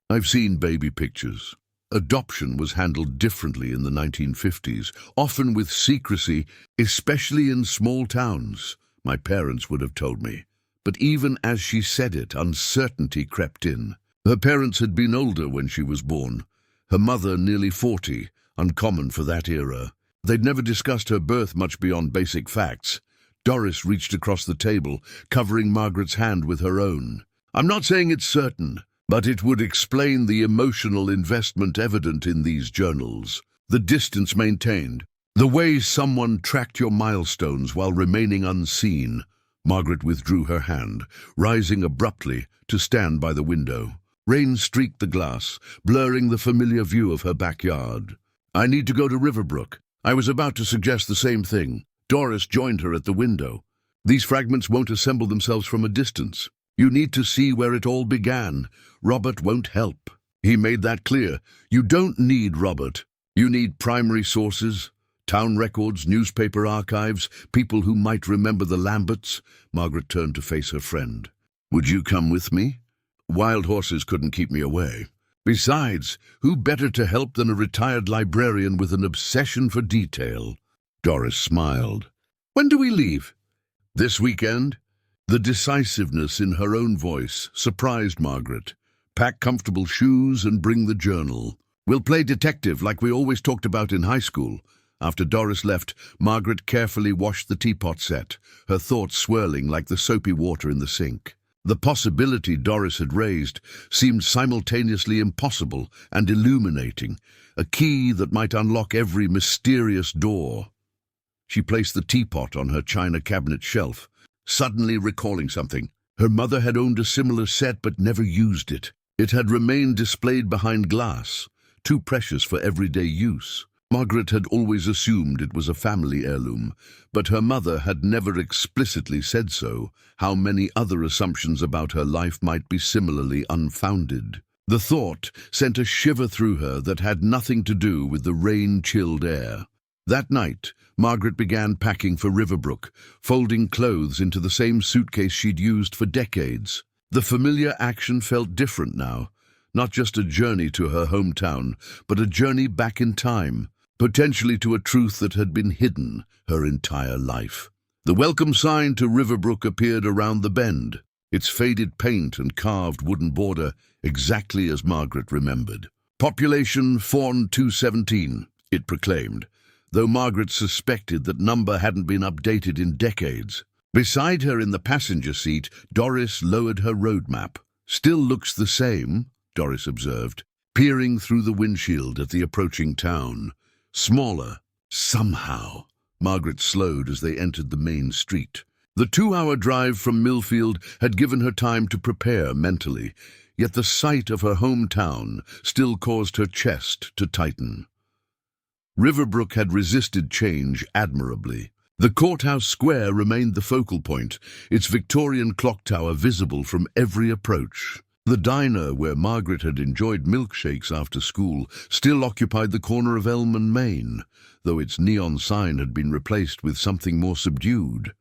I've seen baby pictures. Adoption was handled differently in the 1950s, often with secrecy, especially in small towns. My parents would have told me." But even as she said it, uncertainty crept in. Her parents had been older when she was born. Her mother nearly 40, uncommon for that era. They'd never discussed her birth much beyond basic facts. Doris reached across the table, covering Margaret's hand with her own. "I'm not saying it's certain, but it would explain the emotional investment evident in these journals, the distance maintained, the way someone tracked your milestones while remaining unseen." Margaret withdrew her hand, rising abruptly to stand by the window. Rain streaked the glass, blurring the familiar view of her backyard. "I need to go to Riverbrook." I was about to suggest the same thing. Doris joined her at the window. These fragments won't assemble themselves from a distance. You need to see where it all began. Robert won't help. He made that clear. You don't need Robert. You need primary sources, town records, newspaper archives, people who might remember the Lamberts. Margaret turned to face her friend. Would you come with me? Wild horses couldn't keep me away. Besides, who better to help than a retired librarian with an obsession for detail? Doris smiled. When do we leave? This weekend? The decisiveness in her own voice surprised Margaret. Pack comfortable shoes and bring the journal. We'll play detective like we always talked about in high school. After Doris left, Margaret carefully washed the teapot set, her thoughts swirling like the soapy water in the sink. The possibility Doris had raised seemed simultaneously impossible and illuminating, a key that might unlock every mysterious door. She placed the teapot on her china cabinet shelf, suddenly recalling something. Her mother had owned a similar set but never used it. It had remained displayed behind glass, too precious for everyday use. Margaret had always assumed it was a family heirloom, but her mother had never explicitly said so. How many other assumptions about her life might be similarly unfounded? The thought sent a shiver through her that had nothing to do with the rain-chilled air. That night, Margaret began packing for Riverbrook, folding clothes into the same suitcase she'd used for decades. The familiar action felt different now, not just a journey to her hometown, but a journey back in time, potentially to a truth that had been hidden her entire life. The welcome sign to Riverbrook appeared around the bend, its faded paint and carved wooden border exactly as Margaret remembered. Population Fawn 217, it proclaimed, though Margaret suspected that number hadn't been updated in decades. Beside her in the passenger seat, Doris lowered her road map. Still looks the same, Doris observed, peering through the windshield at the approaching town. Smaller, somehow. Margaret slowed as they entered the main street. The 2-hour drive from Millfield had given her time to prepare mentally, yet the sight of her hometown still caused her chest to tighten. Riverbrook had resisted change admirably. The courthouse square remained the focal point, its Victorian clock tower visible from every approach. The diner where Margaret had enjoyed milkshakes after school still occupied the corner of Elm and Main, though its neon sign had been replaced with something more subdued.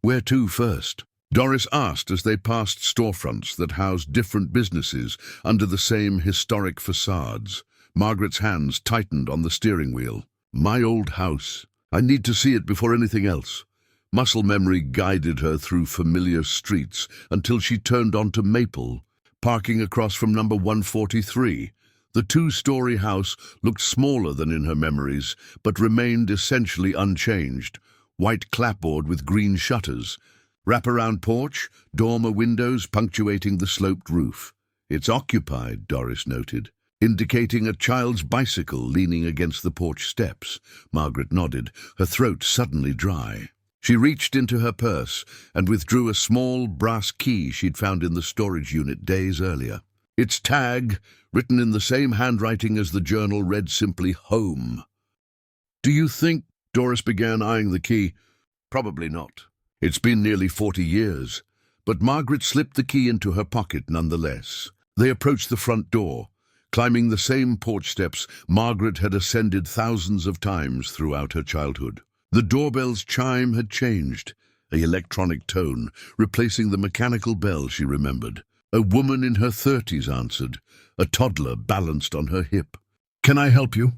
Where to first? Doris asked as they passed storefronts that housed different businesses under the same historic facades. Margaret's hands tightened on the steering wheel. My old house. I need to see it before anything else. Muscle memory guided her through familiar streets until she turned onto Maple, parking across from number 143. The 2-story house looked smaller than in her memories, but remained essentially unchanged. White clapboard with green shutters. Wraparound porch, dormer windows punctuating the sloped roof. It's occupied, Doris noted, indicating a child's bicycle leaning against the porch steps. Margaret nodded, her throat suddenly dry. She reached into her purse and withdrew a small brass key she'd found in the storage unit days earlier. Its tag, written in the same handwriting as the journal, read simply "Home." Do you think? Doris began, eyeing the key. Probably not. It's been nearly 40 years. But Margaret slipped the key into her pocket nonetheless. They approached the front door. Climbing the same porch steps Margaret had ascended thousands of times throughout her childhood. The doorbell's chime had changed, an electronic tone, replacing the mechanical bell she remembered. A woman in her 30s answered, a toddler balanced on her hip. Can I help you?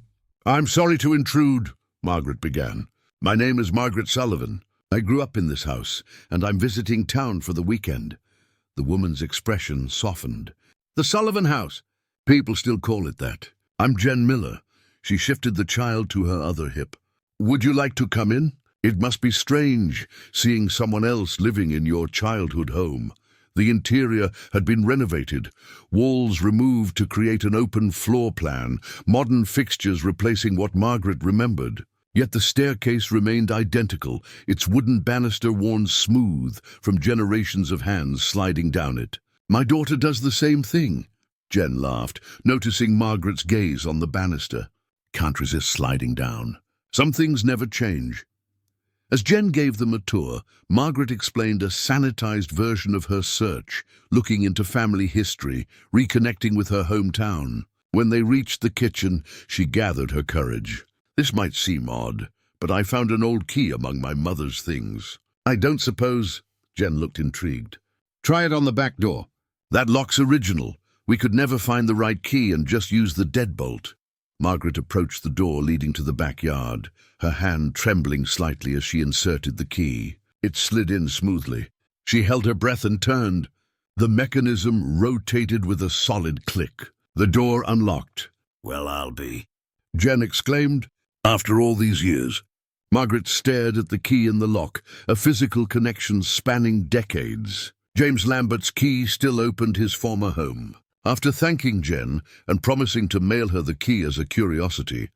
I'm sorry to intrude, Margaret began. My name is Margaret Sullivan. I grew up in this house, and I'm visiting town for the weekend. The woman's expression softened. The Sullivan house. People still call it that. I'm Jen Miller. She shifted the child to her other hip. Would you like to come in? It must be strange, seeing someone else living in your childhood home. The interior had been renovated, walls removed to create an open floor plan, modern fixtures replacing what Margaret remembered. Yet the staircase remained identical, its wooden banister worn smooth from generations of hands sliding down it. My daughter does the same thing, Jen laughed, noticing Margaret's gaze on the banister. Can't resist sliding down. Some things never change. As Jen gave them a tour, Margaret explained a sanitized version of her search, looking into family history, reconnecting with her hometown. When they reached the kitchen, she gathered her courage. "This might seem odd, but I found an old key among my mother's things." "I don't suppose—" Jen looked intrigued. "Try it on the back door." "That lock's original. We could never find the right key and just use the deadbolt." Margaret approached the door leading to the backyard, her hand trembling slightly as she inserted the key. It slid in smoothly. She held her breath and turned. The mechanism rotated with a solid click. The door unlocked. "Well, I'll be," Jen exclaimed. "After all these years." Margaret stared at the key in the lock, a physical connection spanning decades. James Lambert's key still opened his former home. After thanking Jen and promising to mail her the key as a curiosity,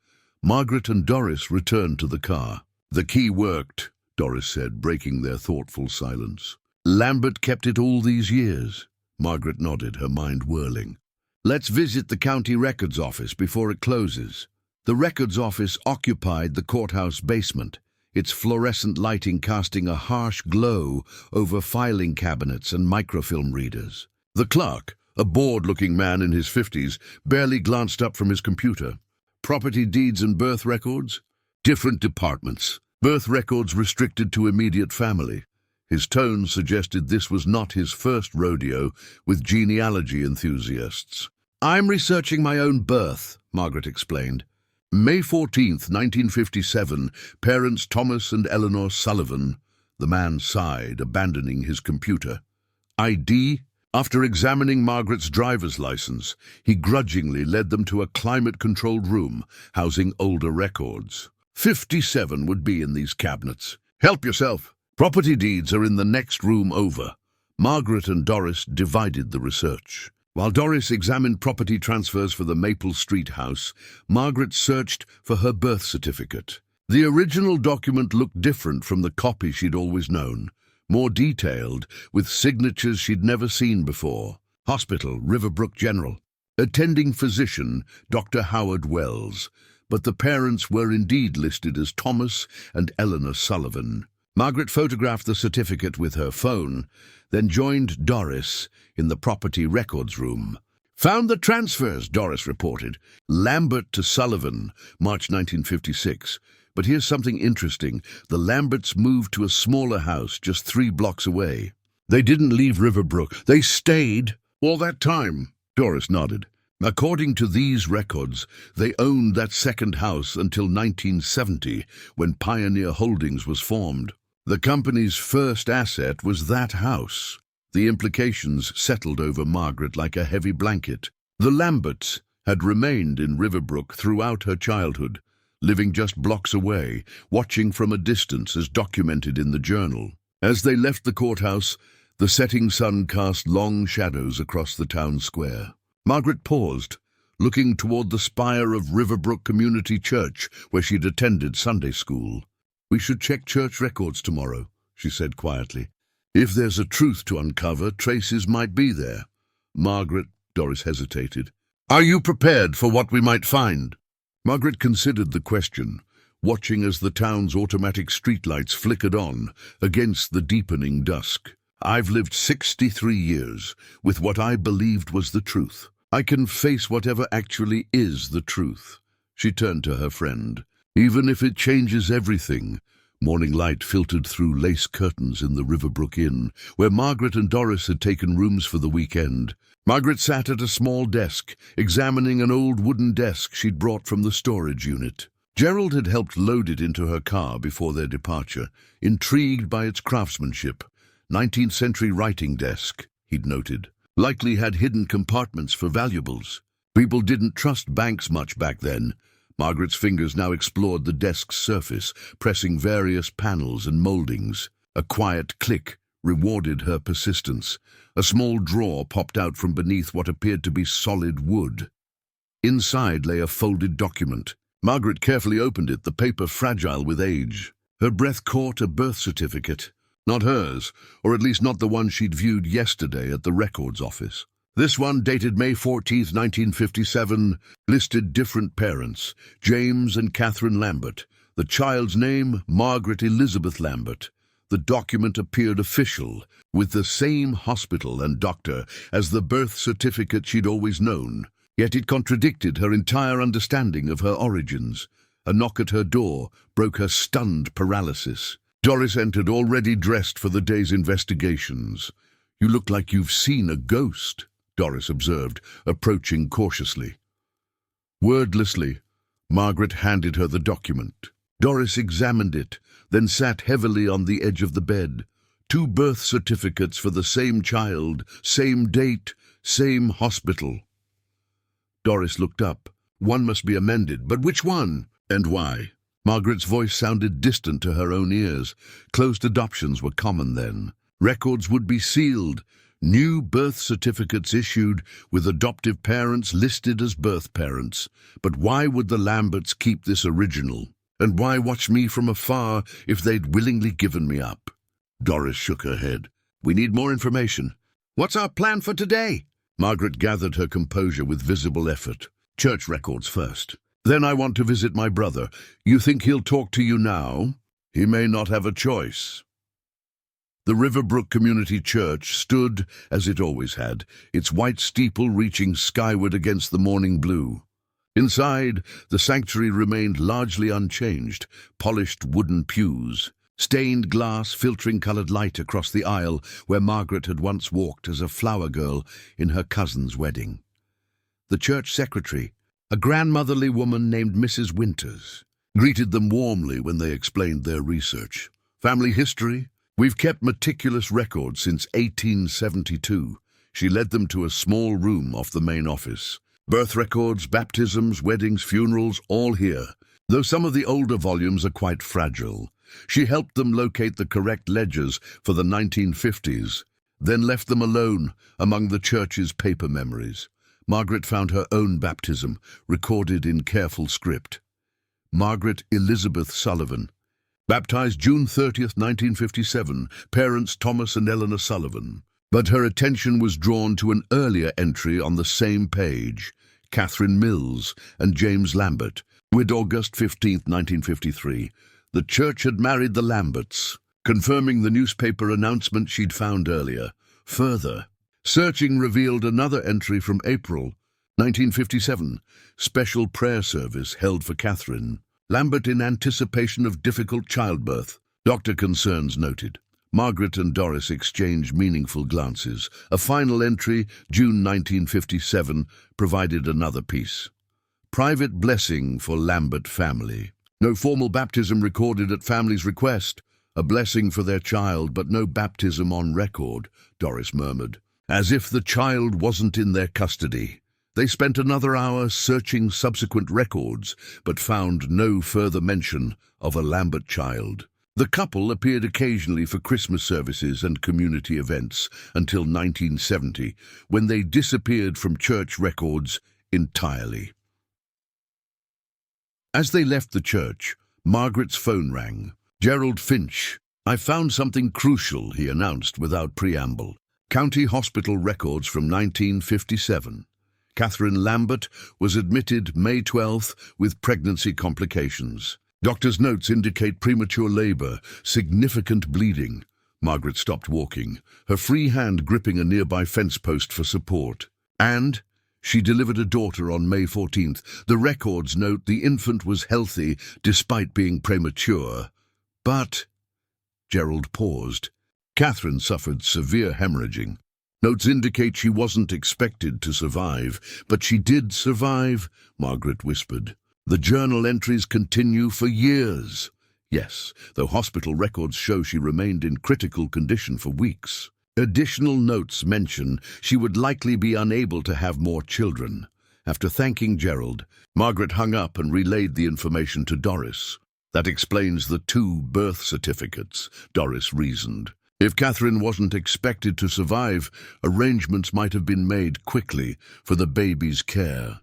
Margaret and Doris returned to the car. "The key worked," Doris said, breaking their thoughtful silence. "Lambert kept it all these years." Margaret nodded, her mind whirling. "Let's visit the county records office before it closes." The records office occupied the courthouse basement, its fluorescent lighting casting a harsh glow over filing cabinets and microfilm readers. The clerk, a bored-looking man in his 50s, barely glanced up from his computer. "Property deeds and birth records?" "Different departments. Birth records restricted to immediate family." His tone suggested this was not his first rodeo with genealogy enthusiasts. "I'm researching my own birth," Margaret explained. "May 14th, 1957, parents Thomas and Eleanor Sullivan." The man sighed, abandoning his computer. "ID?" After examining Margaret's driver's license, he grudgingly led them to a climate-controlled room housing older records. 57 would be in these cabinets. "Help yourself. Property deeds are in the next room over." Margaret and Doris divided the research. While Doris examined property transfers for the Maple Street house, Margaret searched for her birth certificate. The original document looked different from the copy she'd always known. More detailed, with signatures she'd never seen before. Hospital, Riverbrook General. Attending physician, Dr. Howard Wells. But the parents were indeed listed as Thomas and Eleanor Sullivan. Margaret photographed the certificate with her phone, then joined Doris in the property records room. "Found the transfers," Doris reported. "Lambert to Sullivan, March 1956. But here's something interesting. The Lamberts moved to a smaller house just 3 blocks away." "They didn't leave Riverbrook. They stayed all that time." Doris nodded. "According to these records, they owned that second house until 1970, when Pioneer Holdings was formed. The company's first asset was that house." The implications settled over Margaret like a heavy blanket. The Lamberts had remained in Riverbrook throughout her childhood, living just blocks away, watching from a distance as documented in the journal. As they left the courthouse, the setting sun cast long shadows across the town square. Margaret paused, looking toward the spire of Riverbrook Community Church, where she'd attended Sunday school. "We should check church records tomorrow," she said quietly. "If there's a truth to uncover, traces might be there." "Margaret," Doris hesitated. "Are you prepared for what we might find?" Margaret considered the question, watching as the town's automatic streetlights flickered on against the deepening dusk. "I've lived 63 years with what I believed was the truth. I can face whatever actually is the truth." She turned to her friend. "Even if it changes everything." Morning light filtered through lace curtains in the Riverbrook Inn, where Margaret and Doris had taken rooms for the weekend. Margaret sat at a small desk, examining an old wooden desk she'd brought from the storage unit. Gerald had helped load it into her car before their departure, intrigued by its craftsmanship. 19th century writing desk, he'd noted. Likely had hidden compartments for valuables. People didn't trust banks much back then. Margaret's fingers now explored the desk's surface, pressing various panels and moldings. A quiet click rewarded her persistence. A small drawer popped out from beneath what appeared to be solid wood. Inside lay a folded document. Margaret carefully opened it, the paper fragile with age. Her breath caught a birth certificate. Not hers, or at least not the one she'd viewed yesterday at the records office. This one, dated May 14th, 1957, listed different parents, James and Catherine Lambert. The child's name, Margaret Elizabeth Lambert. The document appeared official, with the same hospital and doctor as the birth certificate she'd always known. Yet it contradicted her entire understanding of her origins. A knock at her door broke her stunned paralysis. Doris entered, already dressed for the day's investigations. "You look like you've seen a ghost," Doris observed, approaching cautiously. Wordlessly, Margaret handed her the document. Doris examined it, then sat heavily on the edge of the bed. 2 birth certificates for the same child, same date, same hospital. Doris looked up. One must be amended, but which one? And why? Margaret's voice sounded distant to her own ears. Closed adoptions were common then. Records would be sealed. New birth certificates issued, with adoptive parents listed as birth parents. But why would the Lamberts keep this original? And why watch me from afar if they'd willingly given me up? Doris shook her head. "We need more information." "What's our plan for today?" Margaret gathered her composure with visible effort. "Church records first. Then I want to visit my brother. You think he'll talk to you now? He may not have a choice." The Riverbrook Community Church stood, as it always had, its white steeple reaching skyward against the morning blue. Inside, the sanctuary remained largely unchanged: polished wooden pews, stained glass filtering coloured light across the aisle where Margaret had once walked as a flower girl in her cousin's wedding. The church secretary, a grandmotherly woman named Mrs. Winters, greeted them warmly when they explained their research. "Family history? We've kept meticulous records since 1872. She led them to a small room off the main office. "Birth records, baptisms, weddings, funerals, all here. Though some of the older volumes are quite fragile." She helped them locate the correct ledgers for the 1950s, then left them alone among the church's paper memories. Margaret found her own baptism, recorded in careful script. Margaret Elizabeth Sullivan. Baptized June 30th, 1957, parents Thomas and Eleanor Sullivan. But her attention was drawn to an earlier entry on the same page: Catherine Mills and James Lambert, with August 15th, 1953. The church had married the Lamberts, confirming the newspaper announcement she'd found earlier. Further, searching revealed another entry from April 1957, special prayer service held for Catherine Lambert in anticipation of difficult childbirth. Doctor concerns noted. Margaret and Doris exchanged meaningful glances. A final entry, June 1957, provided another piece. Private blessing for Lambert family. No formal baptism recorded at family's request. A blessing for their child, but no baptism on record, Doris murmured, as if the child wasn't in their custody. They spent another hour searching subsequent records, but found no further mention of a Lambert child. The couple appeared occasionally for Christmas services and community events until 1970, when they disappeared from church records entirely. As they left the church, Margaret's phone rang. "Gerald Finch. I found something crucial," he announced without preamble. County hospital records from 1957. Catherine Lambert was admitted May 12th with pregnancy complications. Doctor's notes indicate premature labor, significant bleeding. Margaret stopped walking, her free hand gripping a nearby fence post for support. And she delivered a daughter on May 14th. The records note the infant was healthy despite being premature. But Gerald paused. Catherine suffered severe hemorrhaging. Notes indicate she wasn't expected to survive, but she did survive, Margaret whispered. The journal entries continue for years. Yes, though hospital records show she remained in critical condition for weeks. Additional notes mention she would likely be unable to have more children. After thanking Gerald, Margaret hung up and relayed the information to Doris. That explains the 2 birth certificates, Doris reasoned. If Catherine wasn't expected to survive, arrangements might have been made quickly for the baby's care.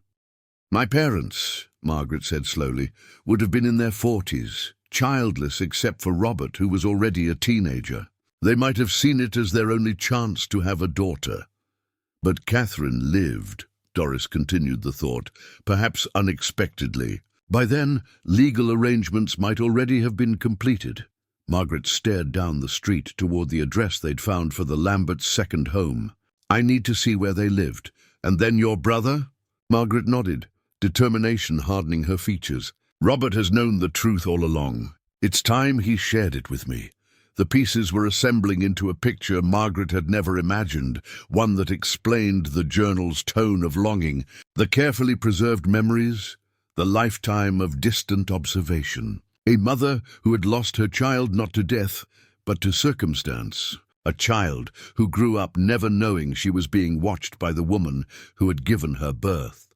"My parents," Margaret said slowly, "would have been in their 40s, childless except for Robert, who was already a teenager. They might have seen it as their only chance to have a daughter. But Catherine lived," Doris continued the thought, "perhaps unexpectedly. By then, legal arrangements might already have been completed. Margaret stared down the street toward the address they'd found for the Lamberts' second home. I need to see where they lived. And then your brother? Margaret nodded, determination hardening her features. Robert has known the truth all along. It's time he shared it with me. The pieces were assembling into a picture Margaret had never imagined, one that explained the journal's tone of longing, the carefully preserved memories, the lifetime of distant observation. A mother who had lost her child not to death, but to circumstance. A child who grew up never knowing she was being watched by the woman who had given her birth.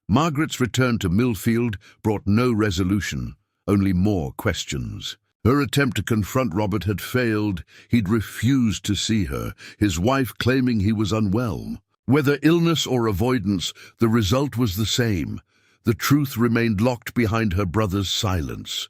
Margaret's return to Millfield brought no resolution, only more questions. Her attempt to confront Robert had failed. He'd refused to see her, his wife claiming he was unwell. Whether illness or avoidance, the result was the same. The truth remained locked behind her brother's silence.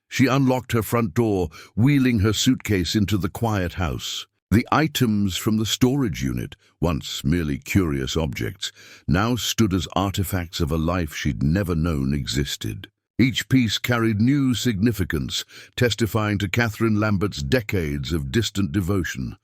She unlocked her front door, wheeling her suitcase into the quiet house. The items from the storage unit, once merely curious objects, now stood as artifacts of a life she'd never known existed. Each piece carried new significance, testifying to Catherine Lambert's decades of distant devotion.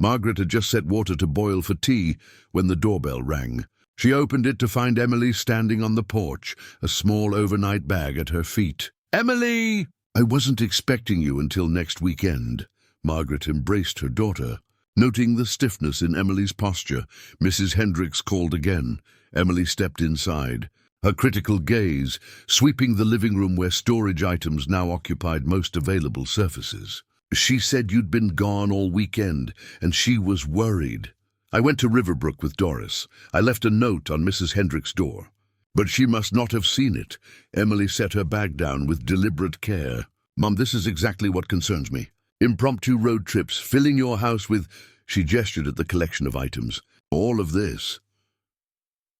Margaret had just set water to boil for tea when the doorbell rang. She opened it to find Emily standing on the porch, a small overnight bag at her feet. "Emily!" "I wasn't expecting you until next weekend." Margaret embraced her daughter. Noting the stiffness in Emily's posture, Mrs. Hendricks called again. Emily stepped inside, her critical gaze sweeping the living room where storage items now occupied most available surfaces. "She said you'd been gone all weekend, and she was worried. I went to Riverbrook with Doris. I left a note on Mrs. Hendricks' door. But she must not have seen it." Emily set her bag down with deliberate care. "Mum, this is exactly what concerns me. Impromptu road trips, filling your house with—" She gestured at the collection of items. "All of this.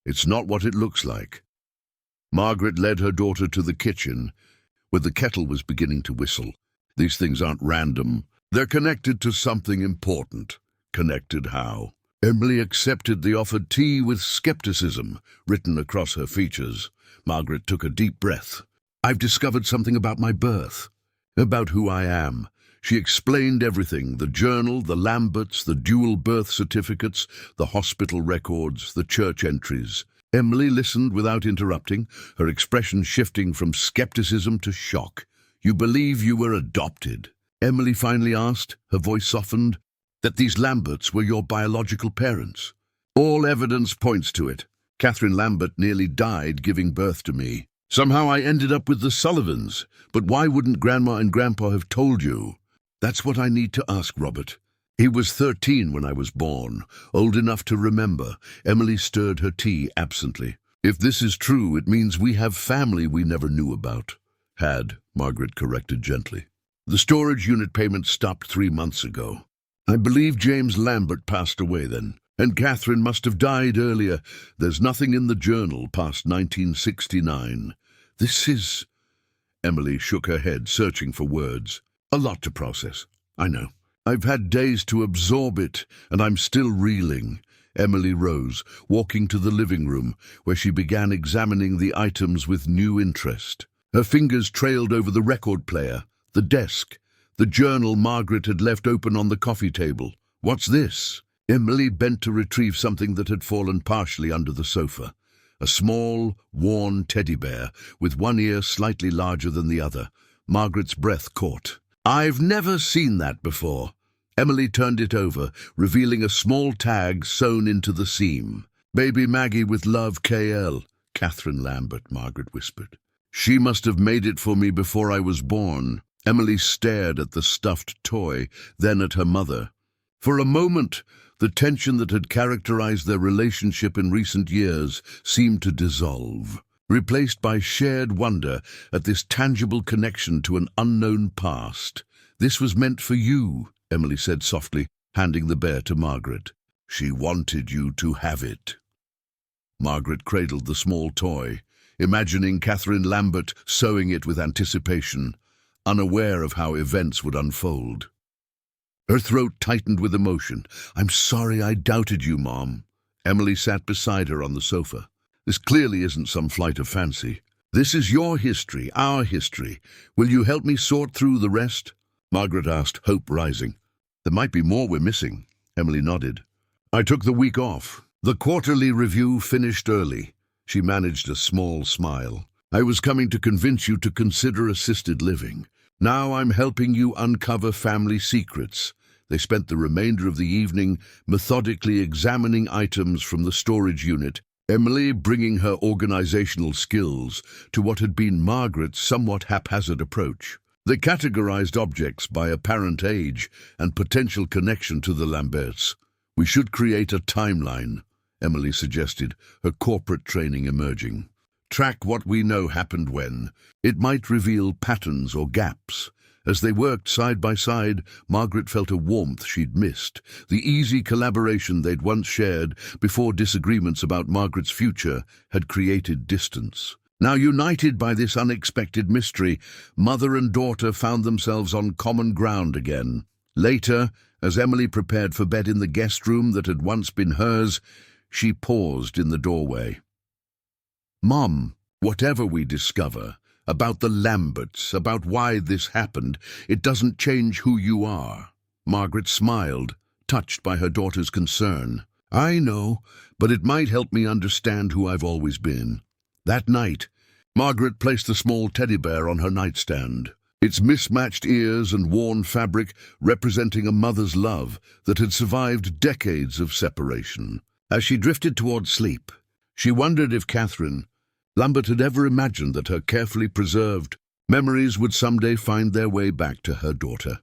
It's not what it looks like." Margaret led her daughter to the kitchen, where the kettle was beginning to whistle. "These things aren't random. They're connected to something important." "Connected how?" Emily accepted the offered tea with skepticism written across her features. Margaret took a deep breath. "I've discovered something about my birth, about who I am." She explained everything: the journal, the Lamberts, the dual birth certificates, the hospital records, the church entries. Emily listened without interrupting, her expression shifting from skepticism to shock. "You believe you were adopted?" Emily finally asked, her voice softened. "That these Lamberts were your biological parents?" "All evidence points to it. Catherine Lambert nearly died giving birth to me. Somehow I ended up with the Sullivans. But why wouldn't Grandma and Grandpa have told you?" "That's what I need to ask Robert. He was 13 when I was born, old enough to remember." Emily stirred her tea absently. "If this is true, it means we have family we never knew about." "Had," Margaret corrected gently. "The storage unit payment stopped 3 months ago. I believe James Lambert passed away then, and Catherine must have died earlier. There's nothing in the journal past 1969. This is—" Emily shook her head, searching for words. "A lot to process, I know. I've had days to absorb it, and I'm still reeling." Emily rose, walking to the living room, where she began examining the items with new interest. Her fingers trailed over the record player, the desk, the journal Margaret had left open on the coffee table. "What's this?" Emily bent to retrieve something that had fallen partially under the sofa. A small, worn teddy bear, with one ear slightly larger than the other. Margaret's breath caught. "I've never seen that before." Emily turned it over, revealing a small tag sewn into the seam. "Baby Maggie with love, K.L. Catherine Lambert," Margaret whispered. "She must have made it for me before I was born." Emily stared at the stuffed toy, then at her mother. For a moment, the tension that had characterized their relationship in recent years seemed to dissolve, replaced by shared wonder at this tangible connection to an unknown past. "This was meant for you," Emily said softly, handing the bear to Margaret. "She wanted you to have it." Margaret cradled the small toy, imagining Catherine Lambert sewing it with anticipation, unaware of how events would unfold. Her throat tightened with emotion. "I'm sorry I doubted you, Mom." Emily sat beside her on the sofa. "This clearly isn't some flight of fancy. This is your history, our history. Will you help me sort through the rest? Margaret asked, hope rising. There might be more we're missing. Emily nodded. I took the week off. The quarterly review finished early. She managed a small smile. I was coming to convince you to consider assisted living. Now I'm helping you uncover family secrets. They spent the remainder of the evening methodically examining items from the storage unit, Emily bringing her organizational skills to what had been Margaret's somewhat haphazard approach. They categorized objects by apparent age and potential connection to the Lamberts. We should create a timeline, Emily suggested, her corporate training emerging. Track what we know happened when. It might reveal patterns or gaps. As they worked side by side, Margaret felt a warmth she'd missed, the easy collaboration they'd once shared before disagreements about Margaret's future had created distance. Now united by this unexpected mystery, mother and daughter found themselves on common ground again. Later, as Emily prepared for bed in the guest room that had once been hers, she paused in the doorway. Mom, whatever we discover, about the Lamberts, about why this happened, it doesn't change who you are. Margaret smiled, touched by her daughter's concern. I know, but it might help me understand who I've always been. That night, Margaret placed the small teddy bear on her nightstand, its mismatched ears and worn fabric representing a mother's love that had survived decades of separation. As she drifted toward sleep, she wondered if Catherine Lambert had ever imagined that her carefully preserved memories would someday find their way back to her daughter.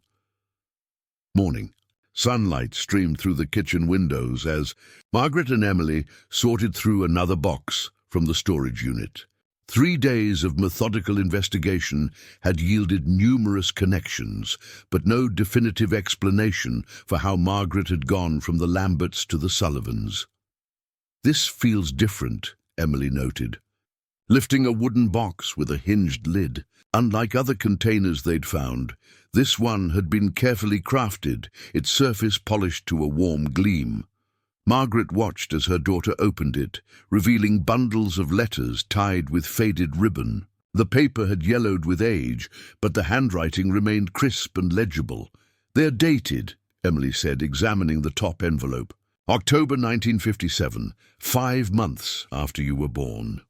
Morning. Sunlight streamed through the kitchen windows as Margaret and Emily sorted through another box from the storage unit. 3 days of methodical investigation had yielded numerous connections, but no definitive explanation for how Margaret had gone from the Lamberts to the Sullivans. This feels different, Emily noted, lifting a wooden box with a hinged lid. Unlike other containers they'd found, this one had been carefully crafted, its surface polished to a warm gleam. Margaret watched as her daughter opened it, revealing bundles of letters tied with faded ribbon. The paper had yellowed with age, but the handwriting remained crisp and legible. They're dated, Emily said, examining the top envelope. October 1957, 5 months after you were born.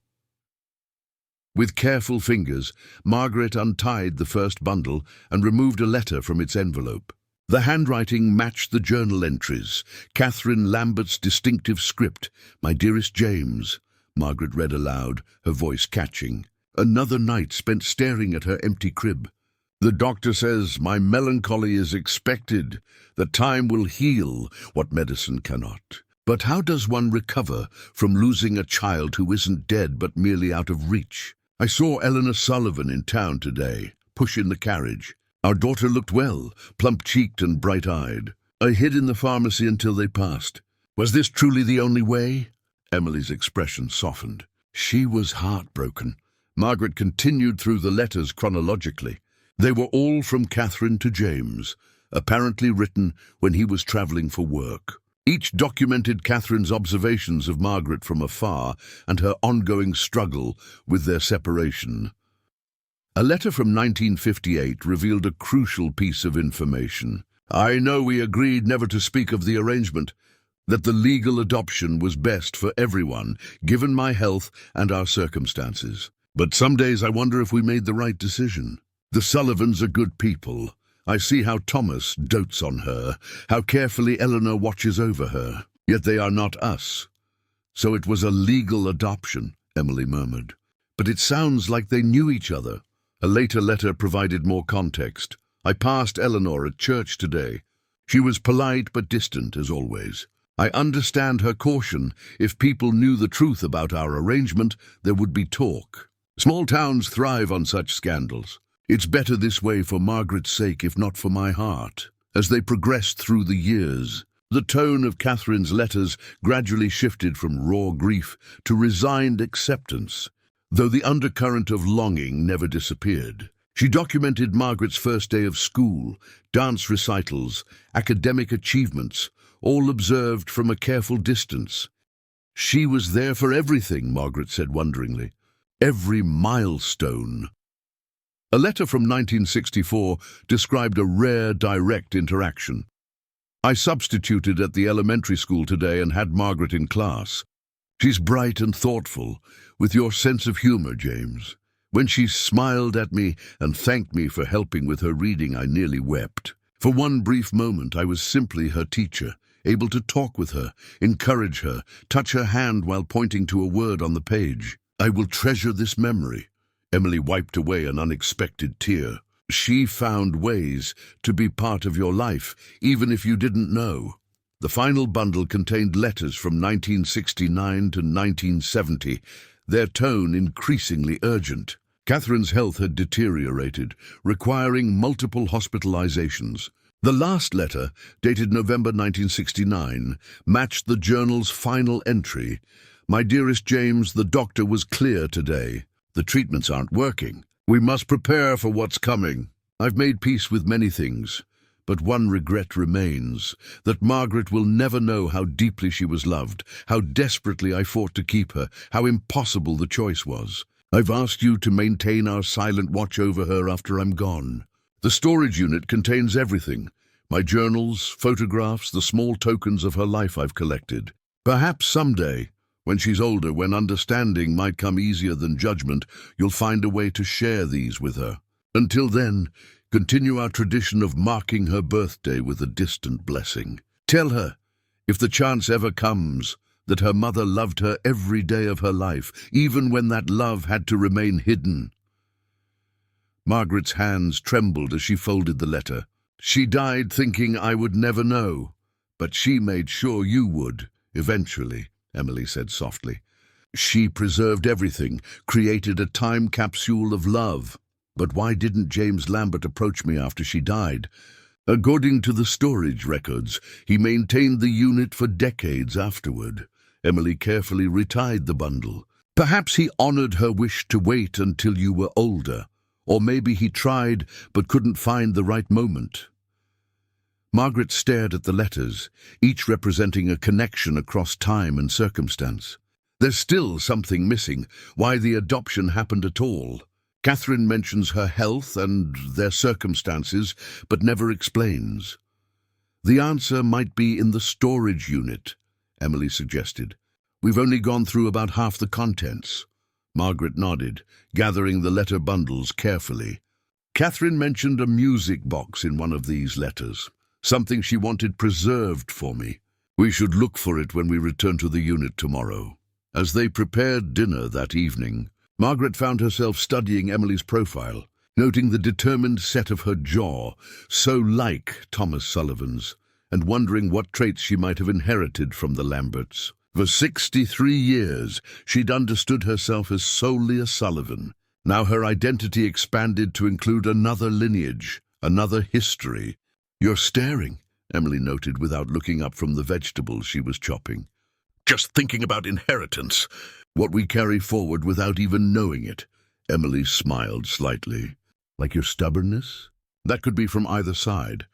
With careful fingers, Margaret untied the first bundle and removed a letter from its envelope. The handwriting matched the journal entries. Catherine Lambert's distinctive script, "My dearest James," Margaret read aloud, her voice catching. Another night spent staring at her empty crib. The doctor says my melancholy is expected, that time will heal what medicine cannot. But how does one recover from losing a child who isn't dead but merely out of reach? I saw Eleanor Sullivan in town today, push in the carriage. Our daughter looked well, plump-cheeked and bright-eyed. I hid in the pharmacy until they passed. Was this truly the only way? Emily's expression softened. She was heartbroken. Margaret continued through the letters chronologically. They were all from Catherine to James, apparently written when he was travelling for work. Each documented Catherine's observations of Margaret from afar and her ongoing struggle with their separation. A letter from 1958 revealed a crucial piece of information. I know we agreed never to speak of the arrangement, that the legal adoption was best for everyone, given my health and our circumstances. But some days I wonder if we made the right decision. The Sullivans are good people. I see how Thomas dotes on her, how carefully Eleanor watches over her. Yet they are not us. So it was a legal adoption, Emily murmured. But it sounds like they knew each other. A later letter provided more context. I passed Eleanor at church today. She was polite but distant, as always. I understand her caution. If people knew the truth about our arrangement, there would be talk. Small towns thrive on such scandals. It's better this way for Margaret's sake, if not for my heart. As they progressed through the years, the tone of Catherine's letters gradually shifted from raw grief to resigned acceptance, though the undercurrent of longing never disappeared. She documented Margaret's first day of school, dance recitals, academic achievements, all observed from a careful distance. She was there for everything, Margaret said wonderingly. every milestone. A letter from 1964 described a rare, direct interaction. I substituted at the elementary school today and had Margaret in class. She's bright and thoughtful, with your sense of humor, James. When she smiled at me and thanked me for helping with her reading, I nearly wept. For one brief moment, I was simply her teacher, able to talk with her, encourage her, touch her hand while pointing to a word on the page. I will treasure this memory. Emily wiped away an unexpected tear. She found ways to be part of your life, even if you didn't know. The final bundle contained letters from 1969 to 1970, their tone increasingly urgent. Catherine's health had deteriorated, requiring multiple hospitalizations. The last letter, dated November 1969, matched the journal's final entry. "My dearest James, the doctor was clear today. The treatments aren't working. We must prepare for what's coming. I've made peace with many things, but one regret remains, that Margaret will never know how deeply she was loved, how desperately I fought to keep her, how impossible the choice was. I've asked you to maintain our silent watch over her after I'm gone. The storage unit contains everything, my journals, photographs, the small tokens of her life I've collected. Perhaps someday, when she's older, when understanding might come easier than judgment, you'll find a way to share these with her. Until then, continue our tradition of marking her birthday with a distant blessing. Tell her, if the chance ever comes, that her mother loved her every day of her life, even when that love had to remain hidden." Margaret's hands trembled as she folded the letter. "She died thinking I would never know, but she made sure you would, eventually," Emily said softly. "She preserved everything, created a time capsule of love. But why didn't James Lambert approach me after she died? According to the storage records, he maintained the unit for decades afterward." Emily carefully retied the bundle. "Perhaps he honored her wish to wait until you were older, or maybe he tried but couldn't find the right moment." Margaret stared at the letters, each representing a connection across time and circumstance. There's still something missing, why the adoption happened at all. Catherine mentions her health and their circumstances, but never explains. "The answer might be in the storage unit," Emily suggested. "We've only gone through about half the contents." Margaret nodded, gathering the letter bundles carefully. "Catherine mentioned a music box in one of these letters, something she wanted preserved for me. We should look for it when we return to the unit tomorrow." As they prepared dinner that evening, Margaret found herself studying Emily's profile, noting the determined set of her jaw, so like Thomas Sullivan's, and wondering what traits she might have inherited from the Lamberts. For 63 years, she'd understood herself as solely a Sullivan. Now her identity expanded to include another lineage, another history. "You're staring," Emily noted without looking up from the vegetables she was chopping. "Just thinking about inheritance, what we carry forward without even knowing it." Emily smiled slightly. "Like your stubbornness?" That could be from either side.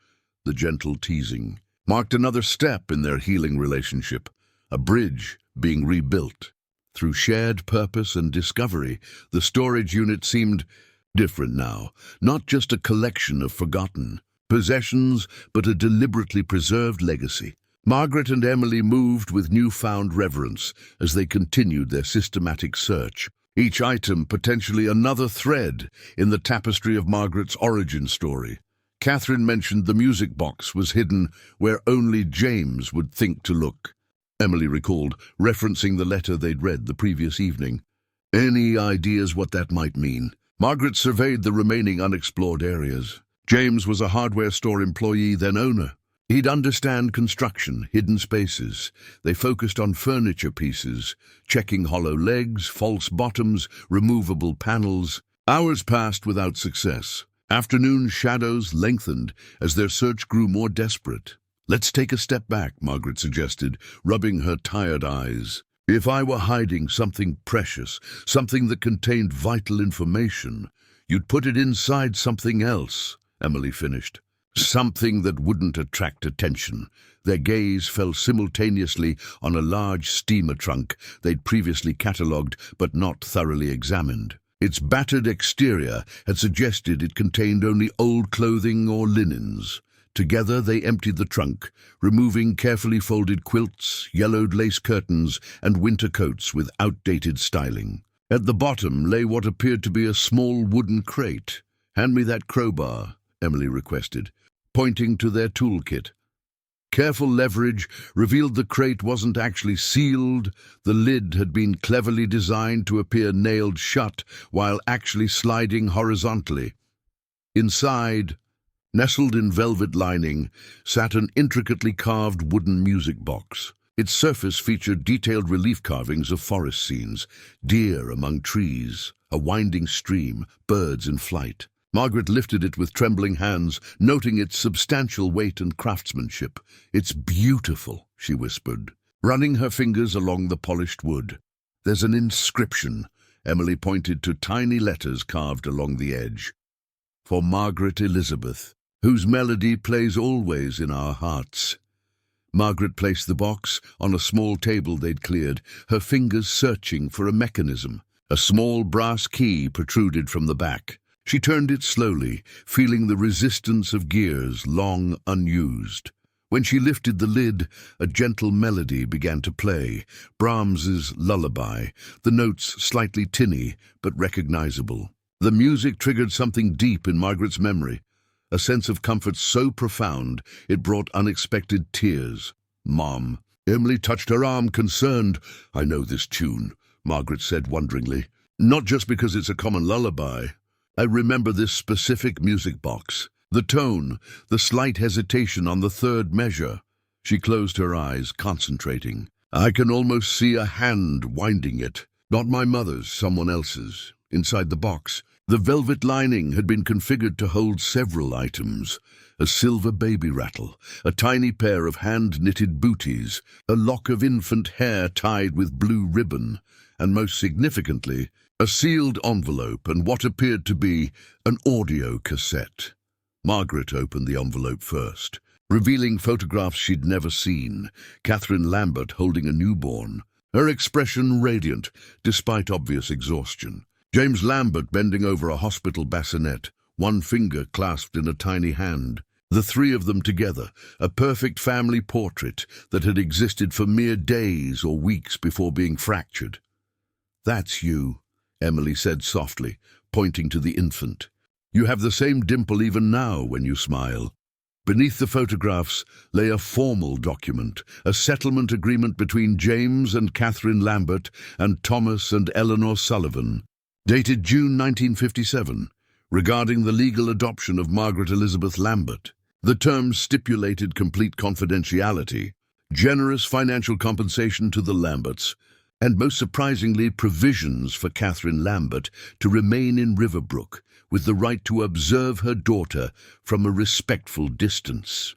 The gentle teasing marked another step in their healing relationship, a bridge being rebuilt. Through shared purpose and discovery, the storage unit seemed different now, not just a collection of forgotten possessions, but a deliberately preserved legacy. Margaret and Emily moved with newfound reverence as they continued their systematic search, each item potentially another thread in the tapestry of Margaret's origin story. Catherine mentioned the music box was hidden where only James would think to look, Emily recalled, referencing the letter they'd read the previous evening. Any ideas what that might mean? Margaret surveyed the remaining unexplored areas. James was a hardware store employee, then owner. He'd understand construction, hidden spaces. They focused on furniture pieces, checking hollow legs, false bottoms, removable panels. Hours passed without success. Afternoon shadows lengthened as their search grew more desperate. "Let's take a step back," Margaret suggested, rubbing her tired eyes. "If I were hiding something precious, something that contained vital information, you'd put it inside something else," Emily finished. Something that wouldn't attract attention. Their gaze fell simultaneously on a large steamer trunk they'd previously catalogued but not thoroughly examined. Its battered exterior had suggested it contained only old clothing or linens. Together they emptied the trunk, removing carefully folded quilts, yellowed lace curtains, and winter coats with outdated styling. At the bottom lay what appeared to be a small wooden crate. "Hand me that crowbar," Emily requested, pointing to their toolkit. Careful leverage revealed the crate wasn't actually sealed. The lid had been cleverly designed to appear nailed shut while actually sliding horizontally. Inside, nestled in velvet lining, sat an intricately carved wooden music box. Its surface featured detailed relief carvings of forest scenes, deer among trees, a winding stream, birds in flight. Margaret lifted it with trembling hands, noting its substantial weight and craftsmanship. "It's beautiful," she whispered, running her fingers along the polished wood. "There's an inscription." Emily pointed to tiny letters carved along the edge. "For Margaret Elizabeth, whose melody plays always in our hearts." Margaret placed the box on a small table they'd cleared, her fingers searching for a mechanism. A small brass key protruded from the back. She turned it slowly, feeling the resistance of gears long unused. When she lifted the lid, a gentle melody began to play, Brahms's lullaby, the notes slightly tinny but recognizable. The music triggered something deep in Margaret's memory, a sense of comfort so profound it brought unexpected tears. "Mom." Emily touched her arm, concerned. "I know this tune," Margaret said wonderingly. "Not just because it's a common lullaby. I remember this specific music box. The tone, the slight hesitation on the third measure." She closed her eyes, concentrating. "I can almost see a hand winding it. Not my mother's, someone else's." Inside the box, the velvet lining had been configured to hold several items. A silver baby rattle, a tiny pair of hand-knitted booties, a lock of infant hair tied with blue ribbon, and most significantly, a sealed envelope and what appeared to be an audio cassette. Margaret opened the envelope first, revealing photographs she'd never seen. Catherine Lambert holding a newborn, her expression radiant, despite obvious exhaustion. James Lambert bending over a hospital bassinet, one finger clasped in a tiny hand. The three of them together, a perfect family portrait that had existed for mere days or weeks before being fractured. "That's you," Emily said softly, pointing to the infant. "You have the same dimple even now when you smile." Beneath the photographs lay a formal document, a settlement agreement between James and Catherine Lambert and Thomas and Eleanor Sullivan, dated June 1957, regarding the legal adoption of Margaret Elizabeth Lambert. The terms stipulated complete confidentiality, generous financial compensation to the Lamberts, and most surprisingly provisions for Catherine Lambert to remain in Riverbrook with the right to observe her daughter from a respectful distance.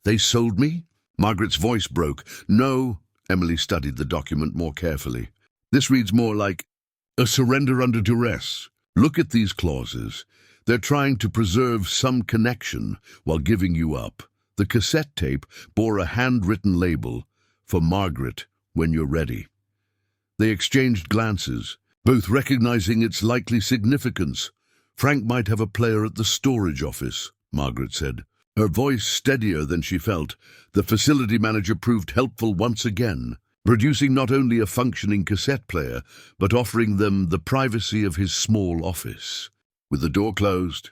"They sold me?" Margaret's voice broke. "No," Emily studied the document more carefully. "This reads more like a surrender under duress. Look at these clauses. They're trying to preserve some connection while giving you up." The cassette tape bore a handwritten label, "For Margaret, when you're ready." They exchanged glances, both recognizing its likely significance. "Frank might have a player at the storage office," Margaret said. Her voice steadier than she felt, the facility manager proved helpful once again, producing not only a functioning cassette player, but offering them the privacy of his small office. With the door closed,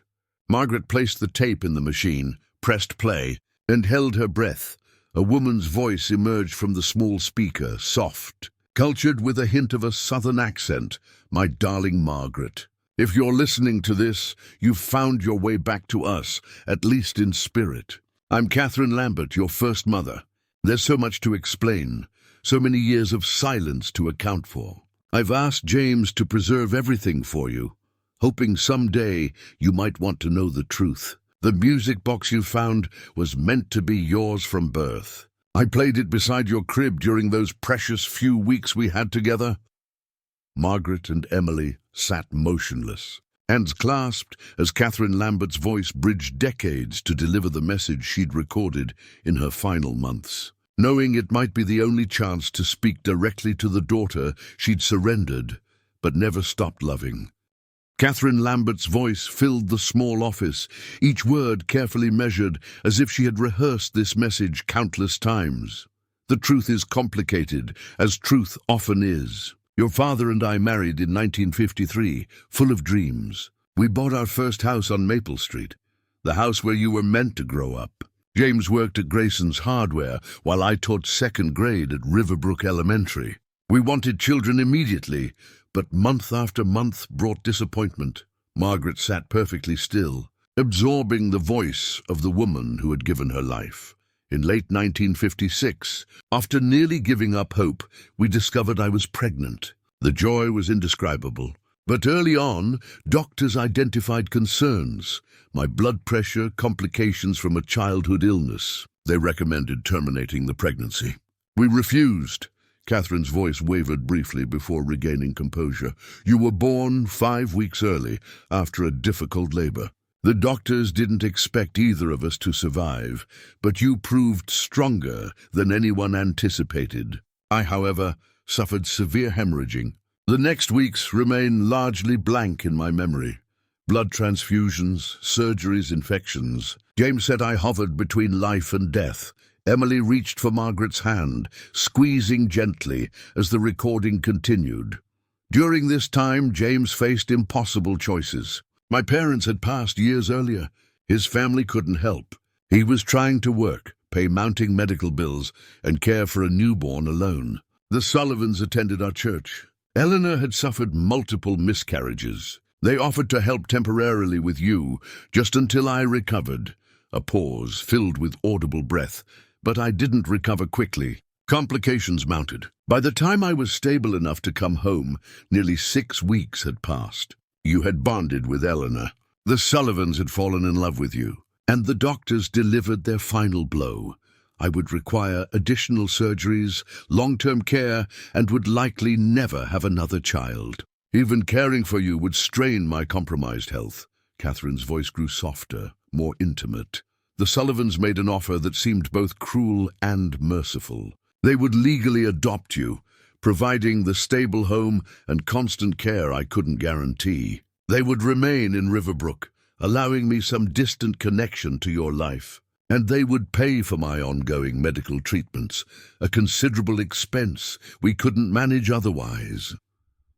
Margaret placed the tape in the machine, pressed play, and held her breath. A woman's voice emerged from the small speaker, soft, cultured with a hint of a southern accent. "My darling Margaret, if you're listening to this, you've found your way back to us, at least in spirit. I'm Catherine Lambert, your first mother. There's so much to explain, so many years of silence to account for. I've asked James to preserve everything for you, hoping someday you might want to know the truth. The music box you found was meant to be yours from birth. I played it beside your crib during those precious few weeks we had together." Margaret and Emily sat motionless, Hands clasped as Catherine Lambert's voice bridged decades to deliver the message she'd recorded in her final months. Knowing it might be the only chance to speak directly to the daughter she'd surrendered but never stopped loving. Catherine Lambert's voice filled the small office, each word carefully measured as if she had rehearsed this message countless times. The truth is complicated, as truth often is. Your father and I married in 1953, full of dreams. We bought our first house on Maple Street, the house where you were meant to grow up. James worked at Grayson's Hardware, while I taught second grade at Riverbrook Elementary. We wanted children immediately, but month after month brought disappointment. Margaret sat perfectly still, absorbing the voice of the woman who had given her life. In late 1956, after nearly giving up hope, we discovered I was pregnant. The joy was indescribable. But early on, doctors identified concerns. My blood pressure, complications from a childhood illness. They recommended terminating the pregnancy. We refused. Catherine's voice wavered briefly before regaining composure. You were born 5 weeks early, after a difficult labor. The doctors didn't expect either of us to survive, but you proved stronger than anyone anticipated. I, however, suffered severe hemorrhaging. The next weeks remain largely blank in my memory. Blood transfusions, surgeries, infections. James said I hovered between life and death. Emily reached for Margaret's hand, squeezing gently as the recording continued. During this time, James faced impossible choices. My parents had passed years earlier. His family couldn't help. He was trying to work, pay mounting medical bills, and care for a newborn alone. The Sullivans attended our church. Eleanor had suffered multiple miscarriages. They offered to help temporarily with you, just until I recovered. A pause, filled with audible breath. But I didn't recover quickly. Complications mounted. By the time I was stable enough to come home, nearly 6 weeks had passed. You had bonded with Eleanor. The Sullivans had fallen in love with you. And the doctors delivered their final blow. I would require additional surgeries, long-term care, and would likely never have another child. Even caring for you would strain my compromised health. Catherine's voice grew softer, more intimate. The Sullivans made an offer that seemed both cruel and merciful. They would legally adopt you, providing the stable home and constant care I couldn't guarantee. They would remain in Riverbrook, allowing me some distant connection to your life. And they would pay for my ongoing medical treatments, a considerable expense we couldn't manage otherwise.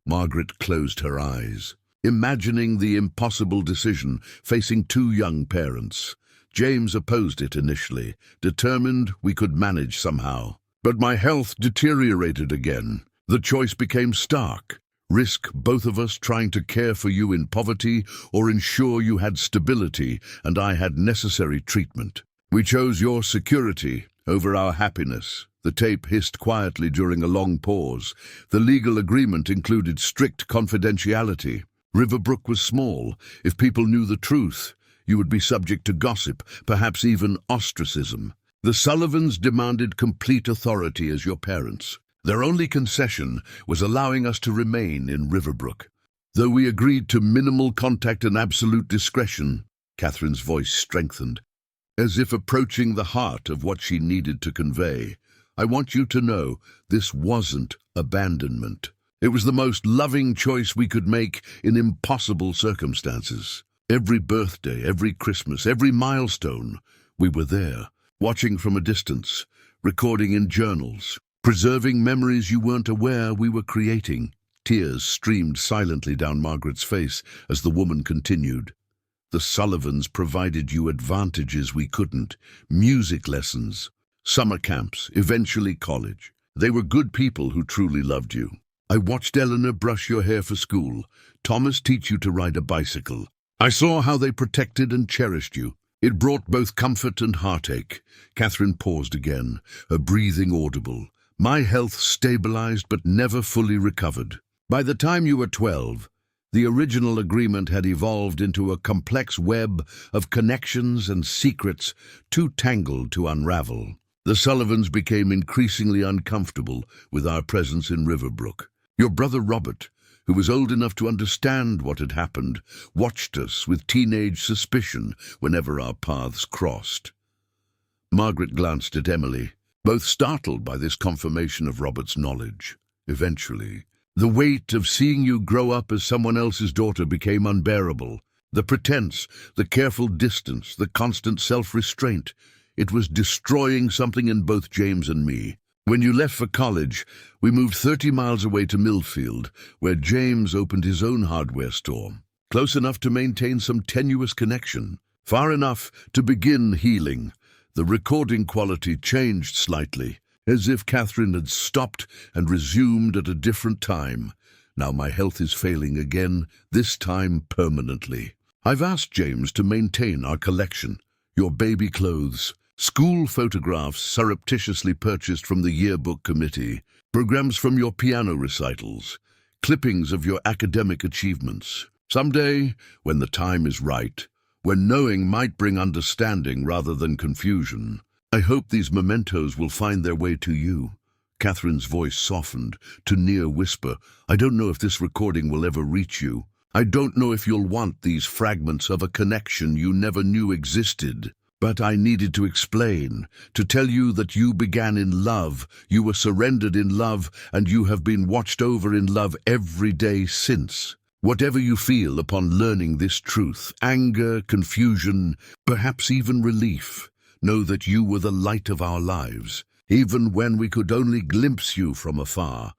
Margaret closed her eyes, imagining the impossible decision facing 2 young parents. James opposed it initially, determined we could manage somehow. But my health deteriorated again. The choice became stark. Risk both of us trying to care for you in poverty or ensure you had stability and I had necessary treatment. We chose your security over our happiness. The tape hissed quietly during a long pause. The legal agreement included strict confidentiality. Riverbrook was small. If people knew the truth, you would be subject to gossip, perhaps even ostracism. The Sullivans demanded complete authority as your parents. Their only concession was allowing us to remain in Riverbrook. Though we agreed to minimal contact and absolute discretion, Catherine's voice strengthened, as if approaching the heart of what she needed to convey. I want you to know this wasn't abandonment. It was the most loving choice we could make in impossible circumstances. Every birthday, every Christmas, every milestone, we were there, watching from a distance, recording in journals, preserving memories you weren't aware we were creating. Tears streamed silently down Margaret's face as the woman continued. The Sullivans provided you advantages we couldn't. Music lessons, summer camps, eventually college. They were good people who truly loved you. I watched Eleanor brush your hair for school, Thomas teach you to ride a bicycle. I saw how they protected and cherished you. It brought both comfort and heartache. Catherine paused again, her breathing audible. My health stabilized but never fully recovered. By the time you were 12, the original agreement had evolved into a complex web of connections and secrets too tangled to unravel. The Sullivans became increasingly uncomfortable with our presence in Riverbrook. Your brother Robert, who was old enough to understand what had happened, watched us with teenage suspicion whenever our paths crossed. Margaret glanced at Emily, both startled by this confirmation of Robert's knowledge. Eventually, the weight of seeing you grow up as someone else's daughter became unbearable. The pretense, the careful distance, the constant self-restraint. It was destroying something in both James and me. When you left for college, we moved 30 miles away to Millfield, where James opened his own hardware store. Close enough to maintain some tenuous connection, far enough to begin healing. The recording quality changed slightly, as if Catherine had stopped and resumed at a different time. Now my health is failing again, this time permanently. I've asked James to maintain our collection. Your baby clothes, school photographs surreptitiously purchased from the yearbook committee, programs from your piano recitals, clippings of your academic achievements. Someday, when the time is right, when knowing might bring understanding rather than confusion, I hope these mementos will find their way to you. Catherine's voice softened to near whisper. I don't know if this recording will ever reach you. I don't know if you'll want these fragments of a connection you never knew existed. But I needed to explain, to tell you that you began in love, you were surrendered in love, and you have been watched over in love every day since. Whatever you feel upon learning this truth, anger, confusion, perhaps even relief, know that you were the light of our lives, even when we could only glimpse you from afar.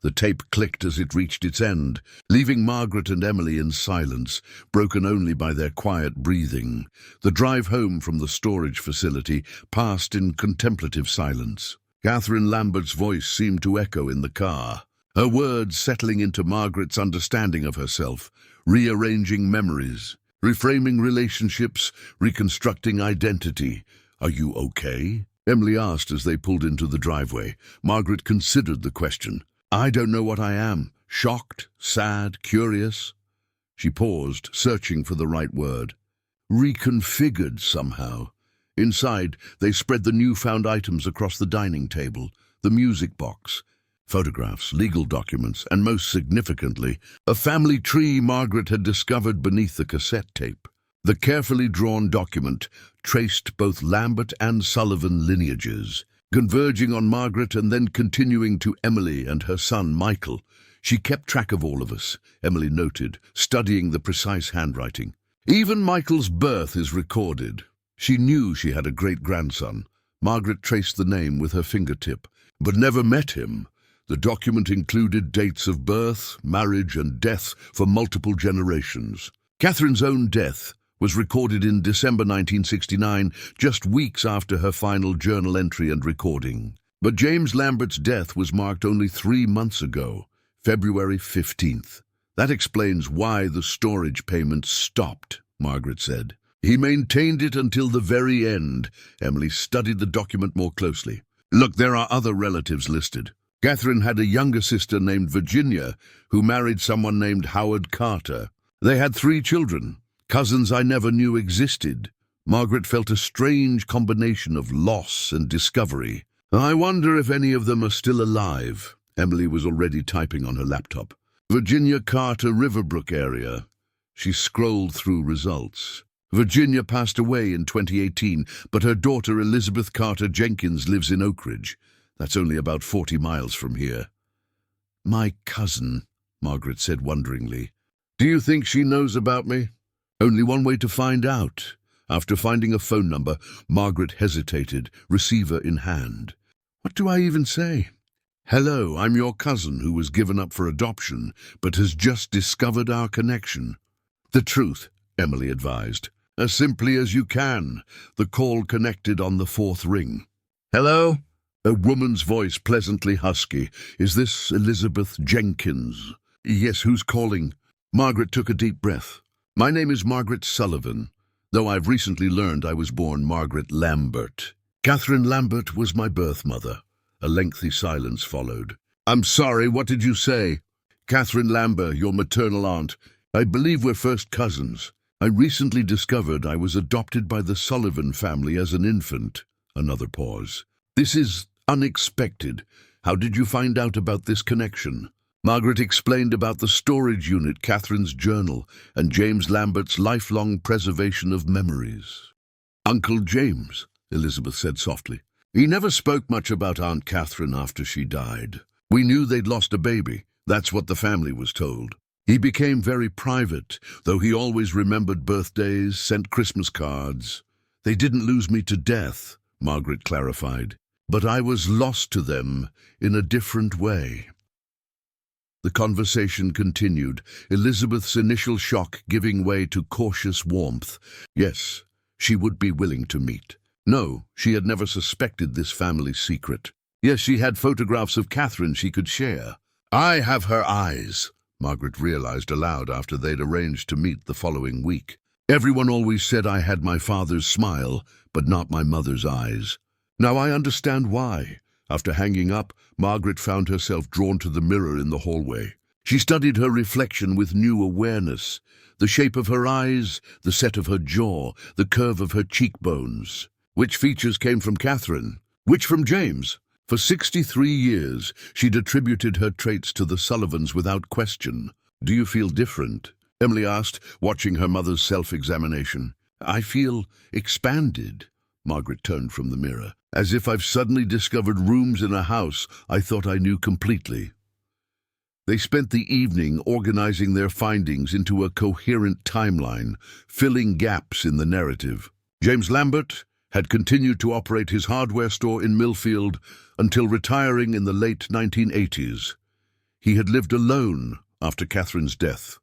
The tape clicked as it reached its end, leaving Margaret and Emily in silence, broken only by their quiet breathing. The drive home from the storage facility passed in contemplative silence. Catherine Lambert's voice seemed to echo in the car, her words settling into Margaret's understanding of herself, rearranging memories, reframing relationships, reconstructing identity. Are you okay? Emily asked as they pulled into the driveway. Margaret considered the question. I don't know what I am. Shocked, sad, curious. She paused, searching for the right word. Reconfigured somehow. Inside, they spread the newfound items across the dining table, the music box, photographs, legal documents, and most significantly, a family tree Margaret had discovered beneath the cassette tape. The carefully drawn document traced both Lambert and Sullivan lineages, converging on Margaret and then continuing to Emily and her son Michael. She kept track of all of us, Emily noted, studying the precise handwriting. Even Michael's birth is recorded. She knew she had a great-grandson. Margaret traced the name with her fingertip, but never met him. The document included dates of birth, marriage, and death for multiple generations. Catherine's own death was recorded in December 1969, just weeks after her final journal entry and recording. But James Lambert's death was marked only 3 months ago, February 15th. That explains why the storage payments stopped, Margaret said. He maintained it until the very end. Emily studied the document more closely. Look, there are other relatives listed. Catherine had a younger sister named Virginia, who married someone named Howard Carter. They had 3 children. Cousins I never knew existed. Margaret felt a strange combination of loss and discovery. I wonder if any of them are still alive. Emily was already typing on her laptop. Virginia Carter, Riverbrook area. She scrolled through results. Virginia passed away in 2018, but her daughter Elizabeth Carter Jenkins lives in Oak Ridge. That's only about 40 miles from here. My cousin, Margaret said wonderingly. Do you think she knows about me? Only one way to find out. After finding a phone number, Margaret hesitated, receiver in hand. What do I even say? Hello, I'm your cousin who was given up for adoption, but has just discovered our connection. The truth, Emily advised. As simply as you can. The call connected on the 4th ring. Hello? A woman's voice, pleasantly husky. Is this Elizabeth Jenkins? Yes, who's calling? Margaret took a deep breath. My name is Margaret Sullivan, though I've recently learned I was born Margaret Lambert. Catherine Lambert was my birth mother. A lengthy silence followed. I'm sorry, what did you say? Catherine Lambert, your maternal aunt. I believe we're first cousins. I recently discovered I was adopted by the Sullivan family as an infant. Another pause. This is unexpected. How did you find out about this connection? Margaret explained about the storage unit, Catherine's journal, and James Lambert's lifelong preservation of memories. "Uncle James," Elizabeth said softly. "He never spoke much about Aunt Catherine after she died. We knew they'd lost a baby. That's what the family was told. He became very private, though he always remembered birthdays, sent Christmas cards. They didn't lose me to death," Margaret clarified, "but I was lost to them in a different way." The conversation continued, Elizabeth's initial shock giving way to cautious warmth. Yes, she would be willing to meet. No, she had never suspected this family secret. Yes, she had photographs of Catherine she could share. "I have her eyes," Margaret realized aloud after they'd arranged to meet the following week. "Everyone always said I had my father's smile, but not my mother's eyes. Now I understand why." After hanging up, Margaret found herself drawn to the mirror in the hallway. She studied her reflection with new awareness. The shape of her eyes, the set of her jaw, the curve of her cheekbones. Which features came from Catherine? Which from James? For 63 years, she'd attributed her traits to the Sullivans without question. "Do you feel different?" Emily asked, watching her mother's self-examination. "I feel expanded." Margaret turned from the mirror. "As if I've suddenly discovered rooms in a house I thought I knew completely." They spent the evening organizing their findings into a coherent timeline, filling gaps in the narrative. James Lambert had continued to operate his hardware store in Millfield until retiring in the late 1980s. He had lived alone after Catherine's death,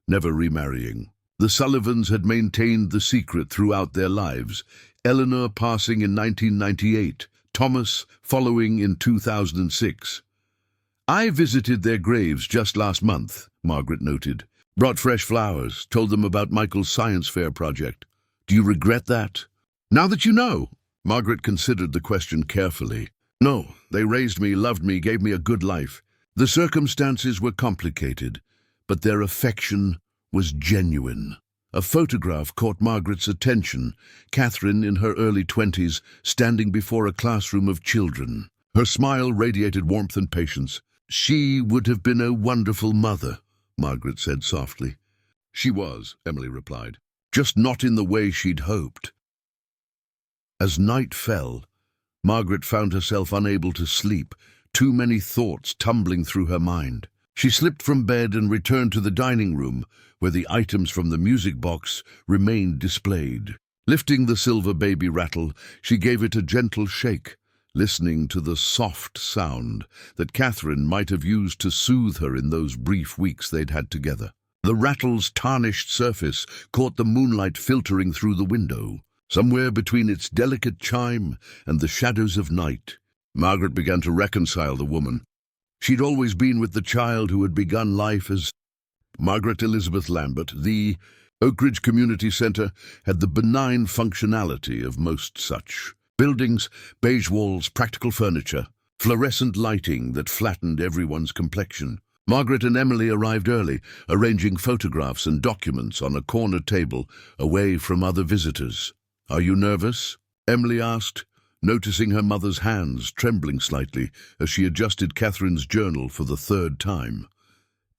never remarrying. The Sullivans had maintained the secret throughout their lives, Eleanor passing in 1998, Thomas following in 2006. "I visited their graves just last month," Margaret noted. "Brought fresh flowers, told them about Michael's science fair project. Do you regret that?" "Now that you know." Margaret considered the question carefully. "No, they raised me, loved me, gave me a good life. The circumstances were complicated, but their affection was genuine." A photograph caught Margaret's attention, Catherine in her early 20s, standing before a classroom of children. Her smile radiated warmth and patience. "She would have been a wonderful mother," Margaret said softly. "She was," Emily replied, "just not in the way she'd hoped." As night fell, Margaret found herself unable to sleep, too many thoughts tumbling through her mind. She slipped from bed and returned to the dining room, where the items from the music box remained displayed. Lifting the silver baby rattle, she gave it a gentle shake, listening to the soft sound that Catherine might have used to soothe her in those brief weeks they'd had together. The rattle's tarnished surface caught the moonlight filtering through the window. Somewhere between its delicate chime and the shadows of night, Margaret began to reconcile the woman. She'd always been with the child who had begun life as Margaret Elizabeth Lambert. The Oak Ridge Community Center had the benign functionality of most such. Buildings, beige walls, practical furniture, fluorescent lighting that flattened everyone's complexion. Margaret and Emily arrived early, arranging photographs and documents on a corner table away from other visitors. "Are you nervous?" Emily asked, noticing her mother's hands trembling slightly as she adjusted Catherine's journal for the third time.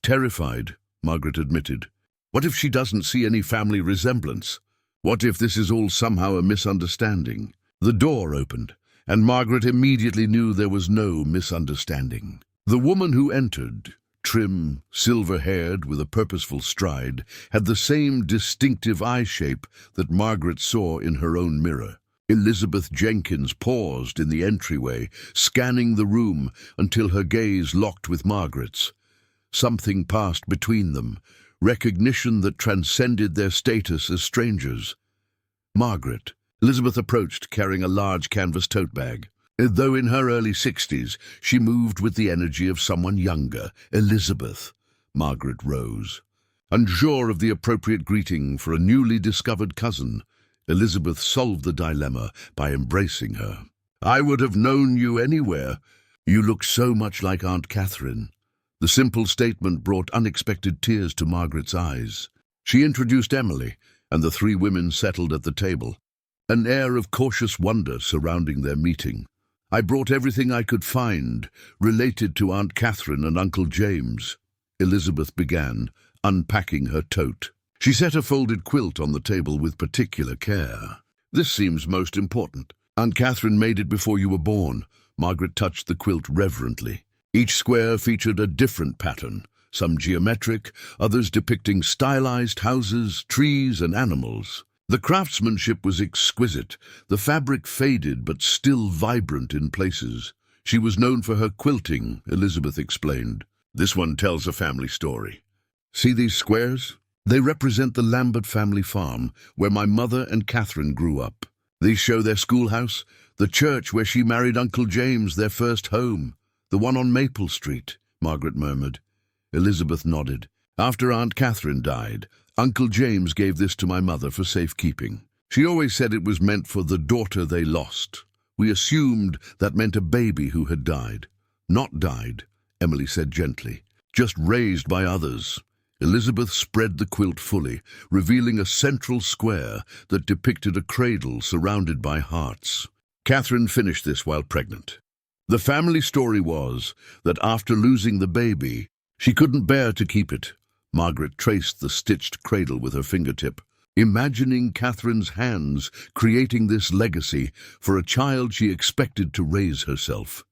"Terrified," Margaret admitted. "What if she doesn't see any family resemblance? What if this is all somehow a misunderstanding?" The door opened, and Margaret immediately knew there was no misunderstanding. The woman who entered, trim, silver-haired, with a purposeful stride, had the same distinctive eye shape that Margaret saw in her own mirror. Elizabeth Jenkins paused in the entryway, scanning the room until her gaze locked with Margaret's. Something passed between them, recognition that transcended their status as strangers. "Margaret," Elizabeth approached, carrying a large canvas tote bag. Though in her early 60s, she moved with the energy of someone younger. "Elizabeth." Margaret rose. Unsure of the appropriate greeting for a newly discovered cousin, Elizabeth solved the dilemma by embracing her. "I would have known you anywhere. You look so much like Aunt Catherine." The simple statement brought unexpected tears to Margaret's eyes. She introduced Emily, and the three women settled at the table, an air of cautious wonder surrounding their meeting. I brought everything I could find related to Aunt Catherine and Uncle James. Elizabeth began, unpacking her tote. She set a folded quilt on the table with particular care. This seems most important. Aunt Catherine made it before you were born. Margaret touched the quilt reverently. Each square featured a different pattern, some geometric, others depicting stylized houses, trees, and animals. The craftsmanship was exquisite, the fabric faded but still vibrant in places. She was known for her quilting, Elizabeth explained. This one tells a family story. See these squares? They represent the Lambert family farm, where my mother and Catherine grew up. These show their schoolhouse, the church where she married Uncle James, their first home. The one on Maple Street, Margaret murmured. Elizabeth nodded. After Aunt Catherine died, Uncle James gave this to my mother for safekeeping. She always said it was meant for the daughter they lost. We assumed that meant a baby who had died. Not died, Emily said gently, just raised by others. Elizabeth spread the quilt fully, revealing a central square that depicted a cradle surrounded by hearts. Catherine finished this while pregnant. The family story was that after losing the baby, she couldn't bear to keep it. Margaret traced the stitched cradle with her fingertip, imagining Catherine's hands creating this legacy for a child she expected to raise herself.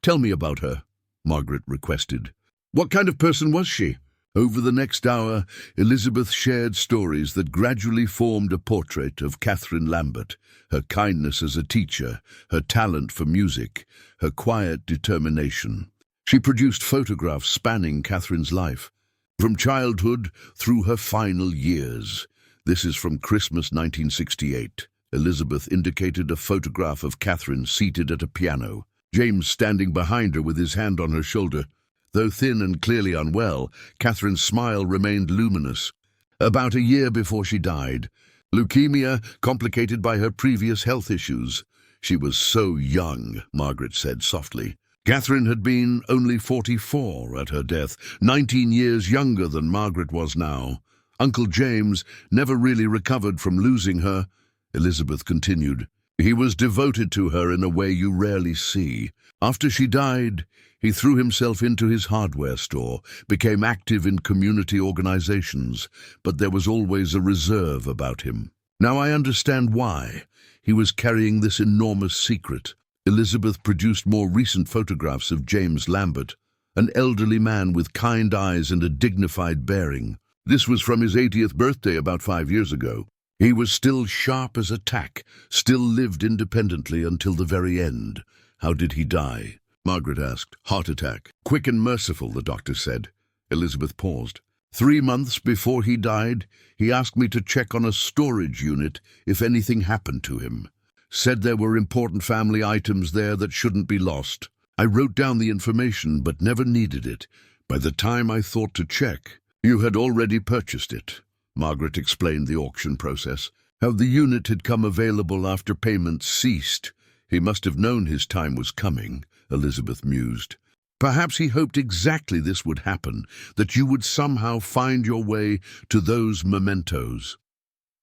"Tell me about her," Margaret requested. "What kind of person was she?" Over the next hour, Elizabeth shared stories that gradually formed a portrait of Catherine Lambert, her kindness as a teacher, her talent for music, her quiet determination. She produced photographs spanning Catherine's life, from childhood through her final years. This is from Christmas 1968. Elizabeth indicated a photograph of Catherine seated at a piano, James standing behind her with his hand on her shoulder. Though thin and clearly unwell, Catherine's smile remained luminous. About a year before she died, leukemia complicated by her previous health issues. She was so young, Margaret said softly. Catherine had been only 44 at her death, 19 years younger than Margaret was now. Uncle James never really recovered from losing her, Elizabeth continued. He was devoted to her in a way you rarely see. After she died, he threw himself into his hardware store, became active in community organizations, but there was always a reserve about him. Now I understand why. He was carrying this enormous secret. Elizabeth produced more recent photographs of James Lambert, an elderly man with kind eyes and a dignified bearing. This was from his 80th birthday about 5 years ago. He was still sharp as a tack, still lived independently until the very end. How did he die? Margaret asked. Heart attack. Quick and merciful, the doctor said. Elizabeth paused. 3 months before he died, he asked me to check on a storage unit if anything happened to him. Said there were important family items there that shouldn't be lost. I wrote down the information but never needed it. By the time I thought to check, you had already purchased it. Margaret explained the auction process, how the unit had come available after payments ceased. He must have known his time was coming, Elizabeth mused. Perhaps he hoped exactly this would happen, that you would somehow find your way to those mementos.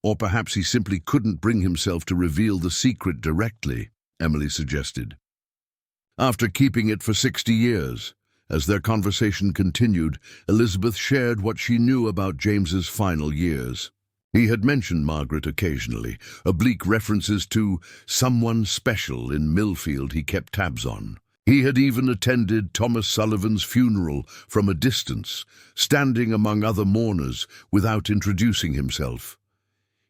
Or perhaps he simply couldn't bring himself to reveal the secret directly, Emily suggested. After keeping it for 60 years, as their conversation continued, Elizabeth shared what she knew about James's final years. He had mentioned Margaret occasionally, oblique references to someone special in Millfield he kept tabs on. He had even attended Thomas Sullivan's funeral from a distance, standing among other mourners without introducing himself.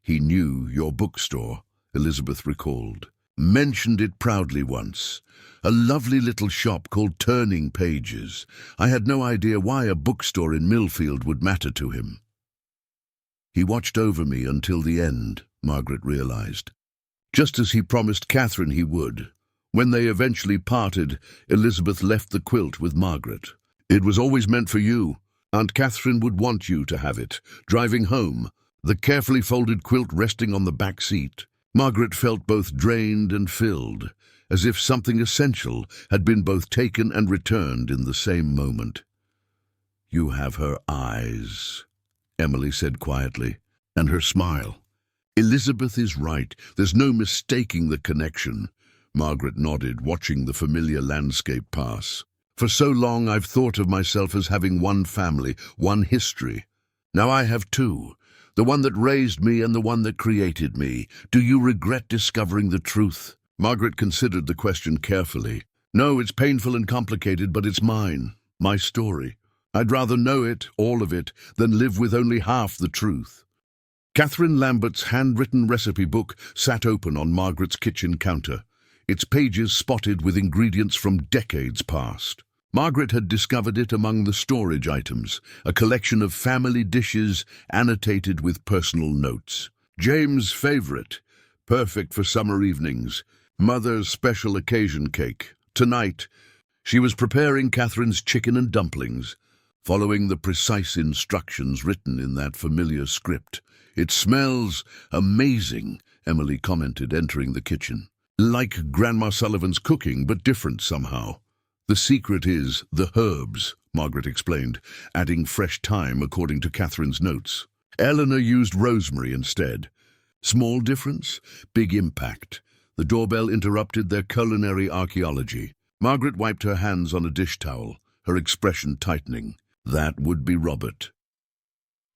He knew your bookstore, Elizabeth recalled. Mentioned it proudly once. A lovely little shop called Turning Pages. I had no idea why a bookstore in Millfield would matter to him. He watched over me until the end, Margaret realized. Just as he promised Catherine he would. When they eventually parted, Elizabeth left the quilt with Margaret. It was always meant for you. Aunt Catherine would want you to have it. Driving home, the carefully folded quilt resting on the back seat, Margaret felt both drained and filled, as if something essential had been both taken and returned in the same moment. You have her eyes, Emily said quietly, and her smile. Elizabeth is right. There's no mistaking the connection. Margaret nodded, watching the familiar landscape pass. For so long I've thought of myself as having one family, one history. Now I have two, the one that raised me and the one that created me. Do you regret discovering the truth? Margaret considered the question carefully. No, it's painful and complicated, but it's mine, my story. I'd rather know it, all of it, than live with only half the truth. Catherine Lambert's handwritten recipe book sat open on Margaret's kitchen counter, its pages spotted with ingredients from decades past. Margaret had discovered it among the storage items, a collection of family dishes annotated with personal notes. James' favorite, perfect for summer evenings, Mother's special occasion cake. Tonight, she was preparing Catherine's chicken and dumplings, following the precise instructions written in that familiar script. It smells amazing, Emily commented, entering the kitchen. Like Grandma Sullivan's cooking, but different somehow. The secret is the herbs, Margaret explained, adding fresh thyme according to Catherine's notes. Eleanor used rosemary instead. Small difference, big impact. The doorbell interrupted their culinary archaeology. Margaret wiped her hands on a dish towel, her expression tightening. That would be Robert.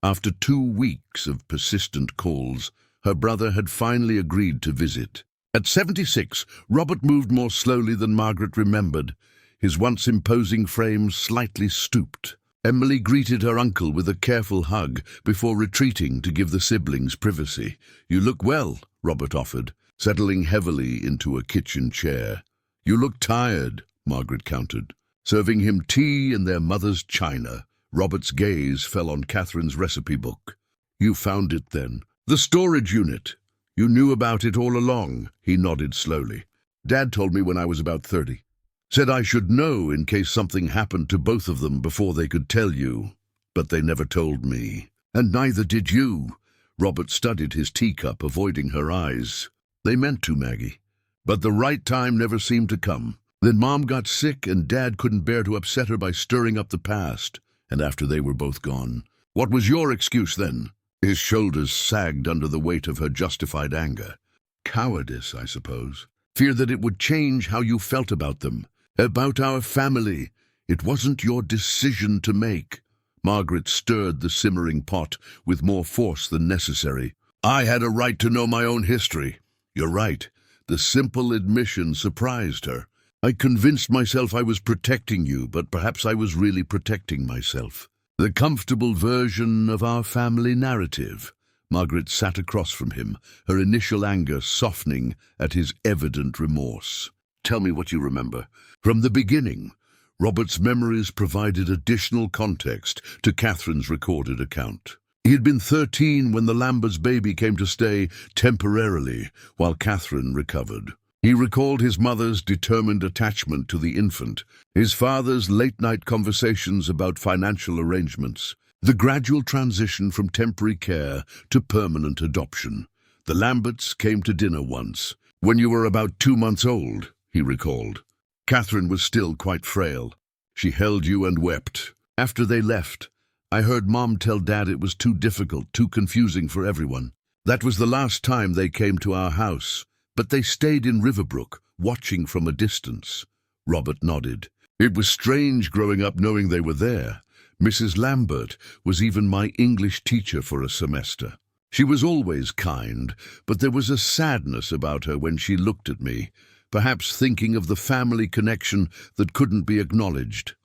After 2 weeks of persistent calls, her brother had finally agreed to visit. At 76, Robert moved more slowly than Margaret remembered, his once imposing frame slightly stooped. Emily greeted her uncle with a careful hug before retreating to give the siblings privacy. "You look well," Robert offered, settling heavily into a kitchen chair. "You look tired," Margaret countered. Serving him tea in their mother's china, Robert's gaze fell on Catherine's recipe book. "You found it then? The storage unit. You knew about it all along," he nodded slowly. "Dad told me when I was about 30. Said I should know in case something happened to both of them before they could tell you. But they never told me. And neither did you." Robert studied his teacup, avoiding her eyes. "They meant to, Maggie. But the right time never seemed to come. Then Mom got sick and Dad couldn't bear to upset her by stirring up the past. And after they were both gone. What was your excuse then?" His shoulders sagged under the weight of her justified anger. "Cowardice, I suppose. Fear that it would change how you felt about them. About our family. It wasn't your decision to make." Margaret stirred the simmering pot with more force than necessary. "I had a right to know my own history." "You're right." The simple admission surprised her. "I convinced myself I was protecting you, but perhaps I was really protecting myself. The comfortable version of our family narrative." Margaret sat across from him, her initial anger softening at his evident remorse. "Tell me what you remember." From the beginning, Robert's memories provided additional context to Catherine's recorded account. He had been 13 when the Lamberts' baby came to stay temporarily while Catherine recovered. He recalled his mother's determined attachment to the infant, his father's late-night conversations about financial arrangements, the gradual transition from temporary care to permanent adoption. "The Lamberts came to dinner once, when you were about 2 months old," he recalled. "Catherine was still quite frail. She held you and wept. After they left, I heard Mom tell Dad it was too difficult, too confusing for everyone. That was the last time they came to our house. But they stayed in Riverbrook, watching from a distance." Robert nodded. "It was strange growing up knowing they were there. Mrs. Lambert was even my English teacher for a semester. She was always kind, but there was a sadness about her when she looked at me, perhaps thinking of the family connection that couldn't be acknowledged."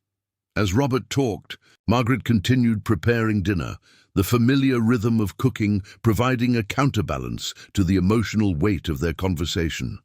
As Robert talked, Margaret continued preparing dinner, the familiar rhythm of cooking providing a counterbalance to the emotional weight of their conversation.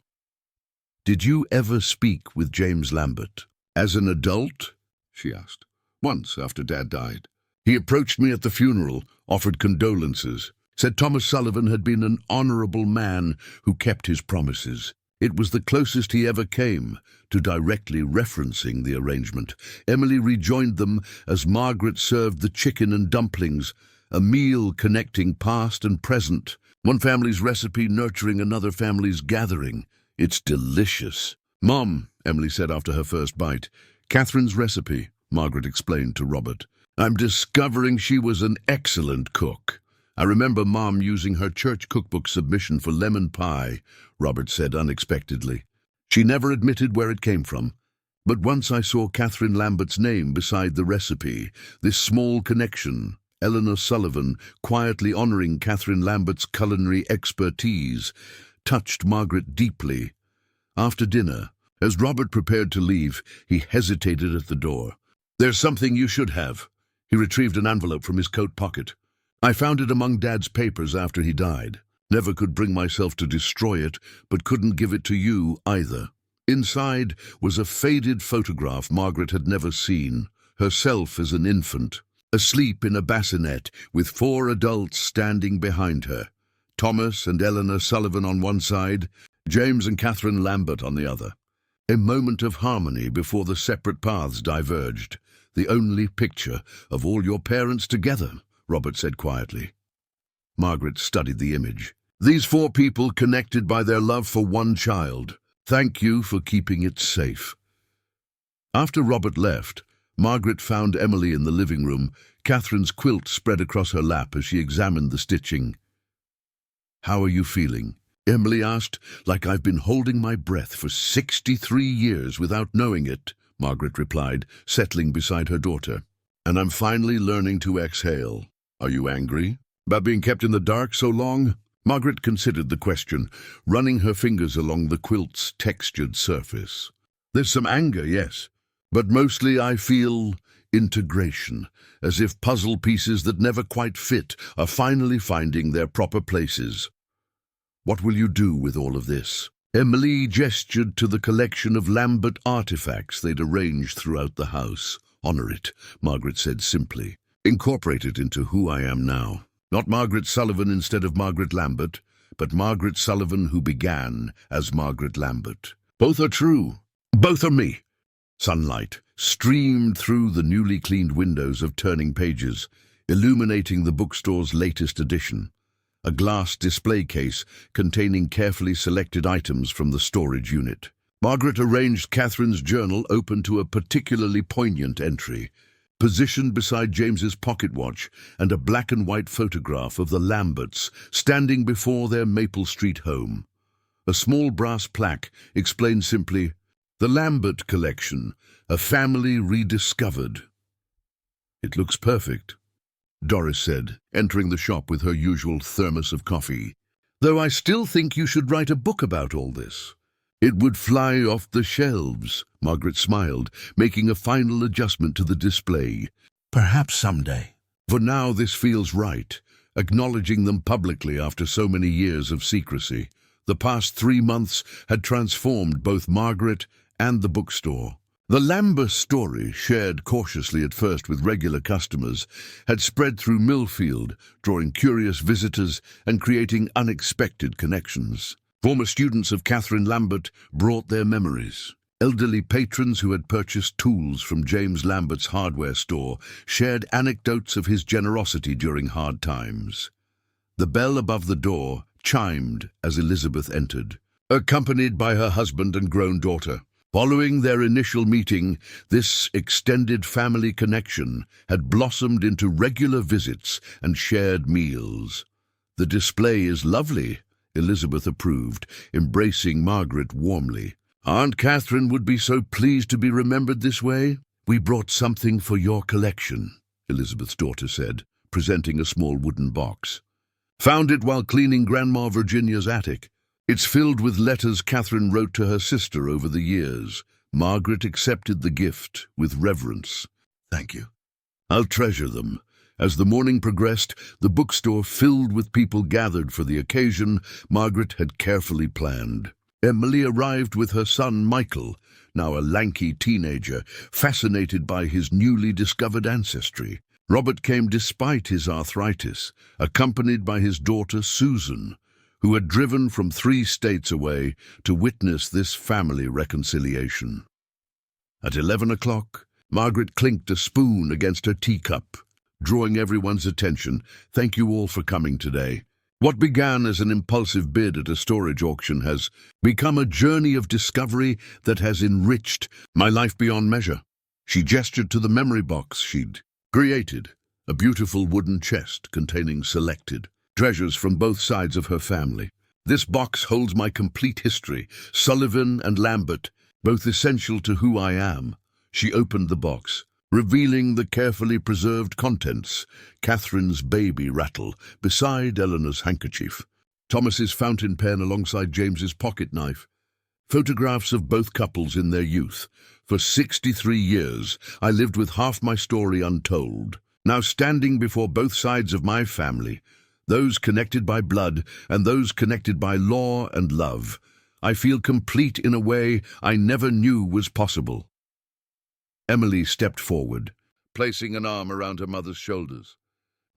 "Did you ever speak with James Lambert? As an adult?" she asked. "Once, after Dad died. He approached me at the funeral, offered condolences, said Thomas Sullivan had been an honorable man who kept his promises. It was the closest he ever came to directly referencing the arrangement." Emily rejoined them as Margaret served the chicken and dumplings, a meal connecting past and present, one family's recipe nurturing another family's gathering. "It's delicious." "Mom," Emily said after her first bite. "Catherine's recipe," Margaret explained to Robert. "I'm discovering she was an excellent cook. I remember Mom using her church cookbook submission for lemon pie," Robert said unexpectedly. She never admitted where it came from. But once I saw Catherine Lambert's name beside the recipe, this small connection, Eleanor Sullivan quietly honoring Catherine Lambert's culinary expertise, touched Margaret deeply. After dinner, as Robert prepared to leave, he hesitated at the door. "There's something you should have." He retrieved an envelope from his coat pocket. "I found it among Dad's papers after he died. Never could bring myself to destroy it, but couldn't give it to you either." Inside was a faded photograph Margaret had never seen, herself as an infant, asleep in a bassinet with 4 adults standing behind her. Thomas and Eleanor Sullivan on one side, James and Catherine Lambert on the other. A moment of harmony before the separate paths diverged. "The only picture of all your parents together," Robert said quietly. Margaret studied the image. "These 4 people connected by their love for one child. Thank you for keeping it safe." After Robert left, Margaret found Emily in the living room, Catherine's quilt spread across her lap as she examined the stitching. "How are you feeling?" Emily asked. "Like I've been holding my breath for 63 years without knowing it," Margaret replied, settling beside her daughter. "And I'm finally learning to exhale. Are you angry about being kept in the dark so long?" Margaret considered the question, running her fingers along the quilt's textured surface. "There's some anger, yes, but mostly I feel integration, as if puzzle pieces that never quite fit are finally finding their proper places." "What will you do with all of this?" Emily gestured to the collection of Lambert artifacts they'd arranged throughout the house. "Honor it," Margaret said simply. "Incorporate it into who I am now. Not Margaret Sullivan instead of Margaret Lambert, but Margaret Sullivan who began as Margaret Lambert. Both are true. Both are me." Sunlight streamed through the newly cleaned windows of Turning Pages, illuminating the bookstore's latest edition. A glass display case containing carefully selected items from the storage unit. Margaret arranged Catherine's journal open to a particularly poignant entry, positioned beside James's pocket watch and a black and white photograph of the Lamberts standing before their Maple Street home. A small brass plaque explained simply, "The Lambert Collection, a family rediscovered." "It looks perfect," Doris said, entering the shop with her usual thermos of coffee. "Though I still think you should write a book about all this." "It would fly off the shelves," Margaret smiled, making a final adjustment to the display. "Perhaps someday. For now this feels right, acknowledging them publicly after so many years of secrecy. The past 3 months had transformed both Margaret and the bookstore. The Lambert story, shared cautiously at first with regular customers, had spread through Millfield, drawing curious visitors and creating unexpected connections. Former students of Catherine Lambert brought their memories. Elderly patrons who had purchased tools from James Lambert's hardware store shared anecdotes of his generosity during hard times. The bell above the door chimed as Elizabeth entered, accompanied by her husband and grown daughter. Following their initial meeting, this extended family connection had blossomed into regular visits and shared meals. "The display is lovely," Elizabeth approved, embracing Margaret warmly. "Aunt Catherine would be so pleased to be remembered this way." "We brought something for your collection," Elizabeth's daughter said, presenting a small wooden box. "Found it while cleaning Grandma Virginia's attic. It's filled with letters Catherine wrote to her sister over the years." Margaret accepted the gift with reverence. "Thank you. I'll treasure them." As the morning progressed, the bookstore filled with people gathered for the occasion Margaret had carefully planned. Emily arrived with her son Michael, now a lanky teenager, fascinated by his newly discovered ancestry. Robert came despite his arthritis, accompanied by his daughter Susan, who had driven from 3 states away to witness this family reconciliation. At 11 o'clock, Margaret clinked a spoon against her teacup, drawing everyone's attention. "Thank you all for coming today. What began as an impulsive bid at a storage auction has become a journey of discovery that has enriched my life beyond measure." She gestured to the memory box she'd created, a beautiful wooden chest containing selected treasures from both sides of her family. This box holds my complete history, Sullivan and Lambert, both essential to who I am. She opened the box, revealing the carefully preserved contents: Catherine's baby rattle beside Eleanor's handkerchief, Thomas's fountain pen alongside James's pocket knife, photographs of both couples in their youth. For 63 years, I lived with half my story untold. Now standing before both sides of my family, those connected by blood and those connected by law and love, I feel complete in a way I never knew was possible. Emily stepped forward, placing an arm around her mother's shoulders.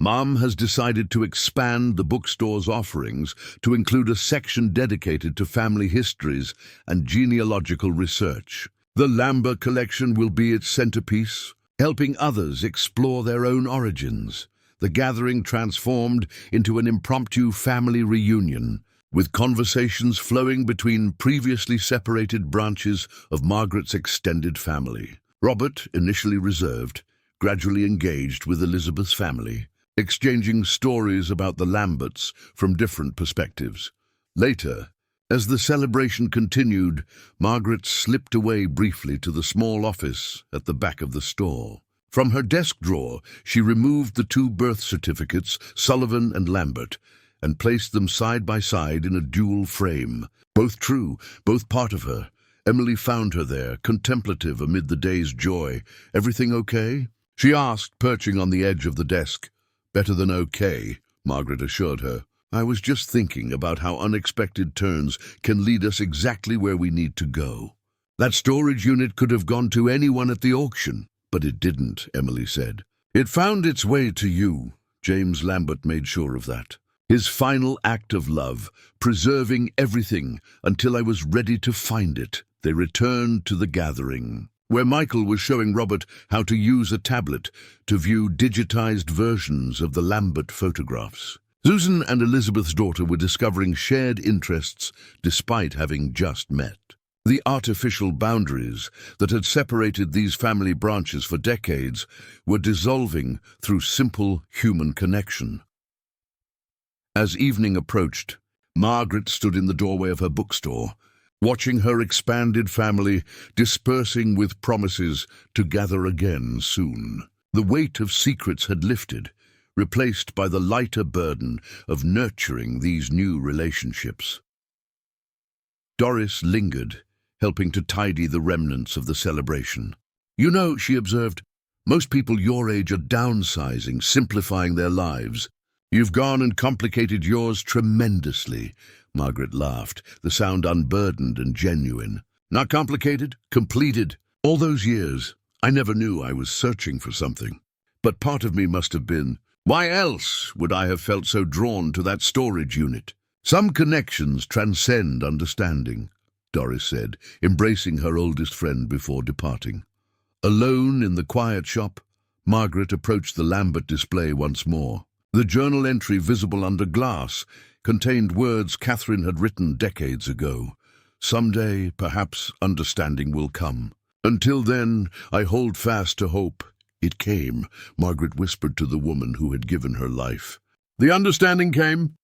Mom has decided to expand the bookstore's offerings to include a section dedicated to family histories and genealogical research. The Lambert collection will be its centerpiece, helping others explore their own origins. The gathering transformed into an impromptu family reunion, with conversations flowing between previously separated branches of Margaret's extended family. Robert, initially reserved, gradually engaged with Elizabeth's family, exchanging stories about the Lamberts from different perspectives. Later, as the celebration continued, Margaret slipped away briefly to the small office at the back of the store. From her desk drawer, she removed the 2 birth certificates, Sullivan and Lambert, and placed them side by side in a dual frame. Both true, both part of her. Emily found her there, contemplative amid the day's joy. "Everything okay?" she asked, perching on the edge of the desk. "Better than okay," Margaret assured her. "I was just thinking about how unexpected turns can lead us exactly where we need to go. That storage unit could have gone to anyone at the auction, but it didn't," Emily said. "It found its way to you." James Lambert made sure of that. His final act of love, preserving everything until I was ready to find it. They returned to the gathering, where Michael was showing Robert how to use a tablet to view digitized versions of the Lambert photographs. Susan and Elizabeth's daughter were discovering shared interests despite having just met. The artificial boundaries that had separated these family branches for decades were dissolving through simple human connection. As evening approached, Margaret stood in the doorway of her bookstore, watching her expanded family dispersing with promises to gather again soon. The weight of secrets had lifted, replaced by the lighter burden of nurturing these new relationships. Doris lingered, helping to tidy the remnants of the celebration. "You know," she observed, "most people your age are downsizing, simplifying their lives. You've gone and complicated yours tremendously." Margaret laughed, the sound unburdened and genuine. "Not complicated, completed. All those years, I never knew I was searching for something. But part of me must have been. Why else would I have felt so drawn to that storage unit? Some connections transcend understanding," Doris said, embracing her oldest friend before departing. Alone in the quiet shop, Margaret approached the Lambert display once more. The journal entry visible under glass contained words Catherine had written decades ago. "Someday, perhaps, understanding will come. Until then, I hold fast to hope." "It came," Margaret whispered to the woman who had given her life. "The understanding came?"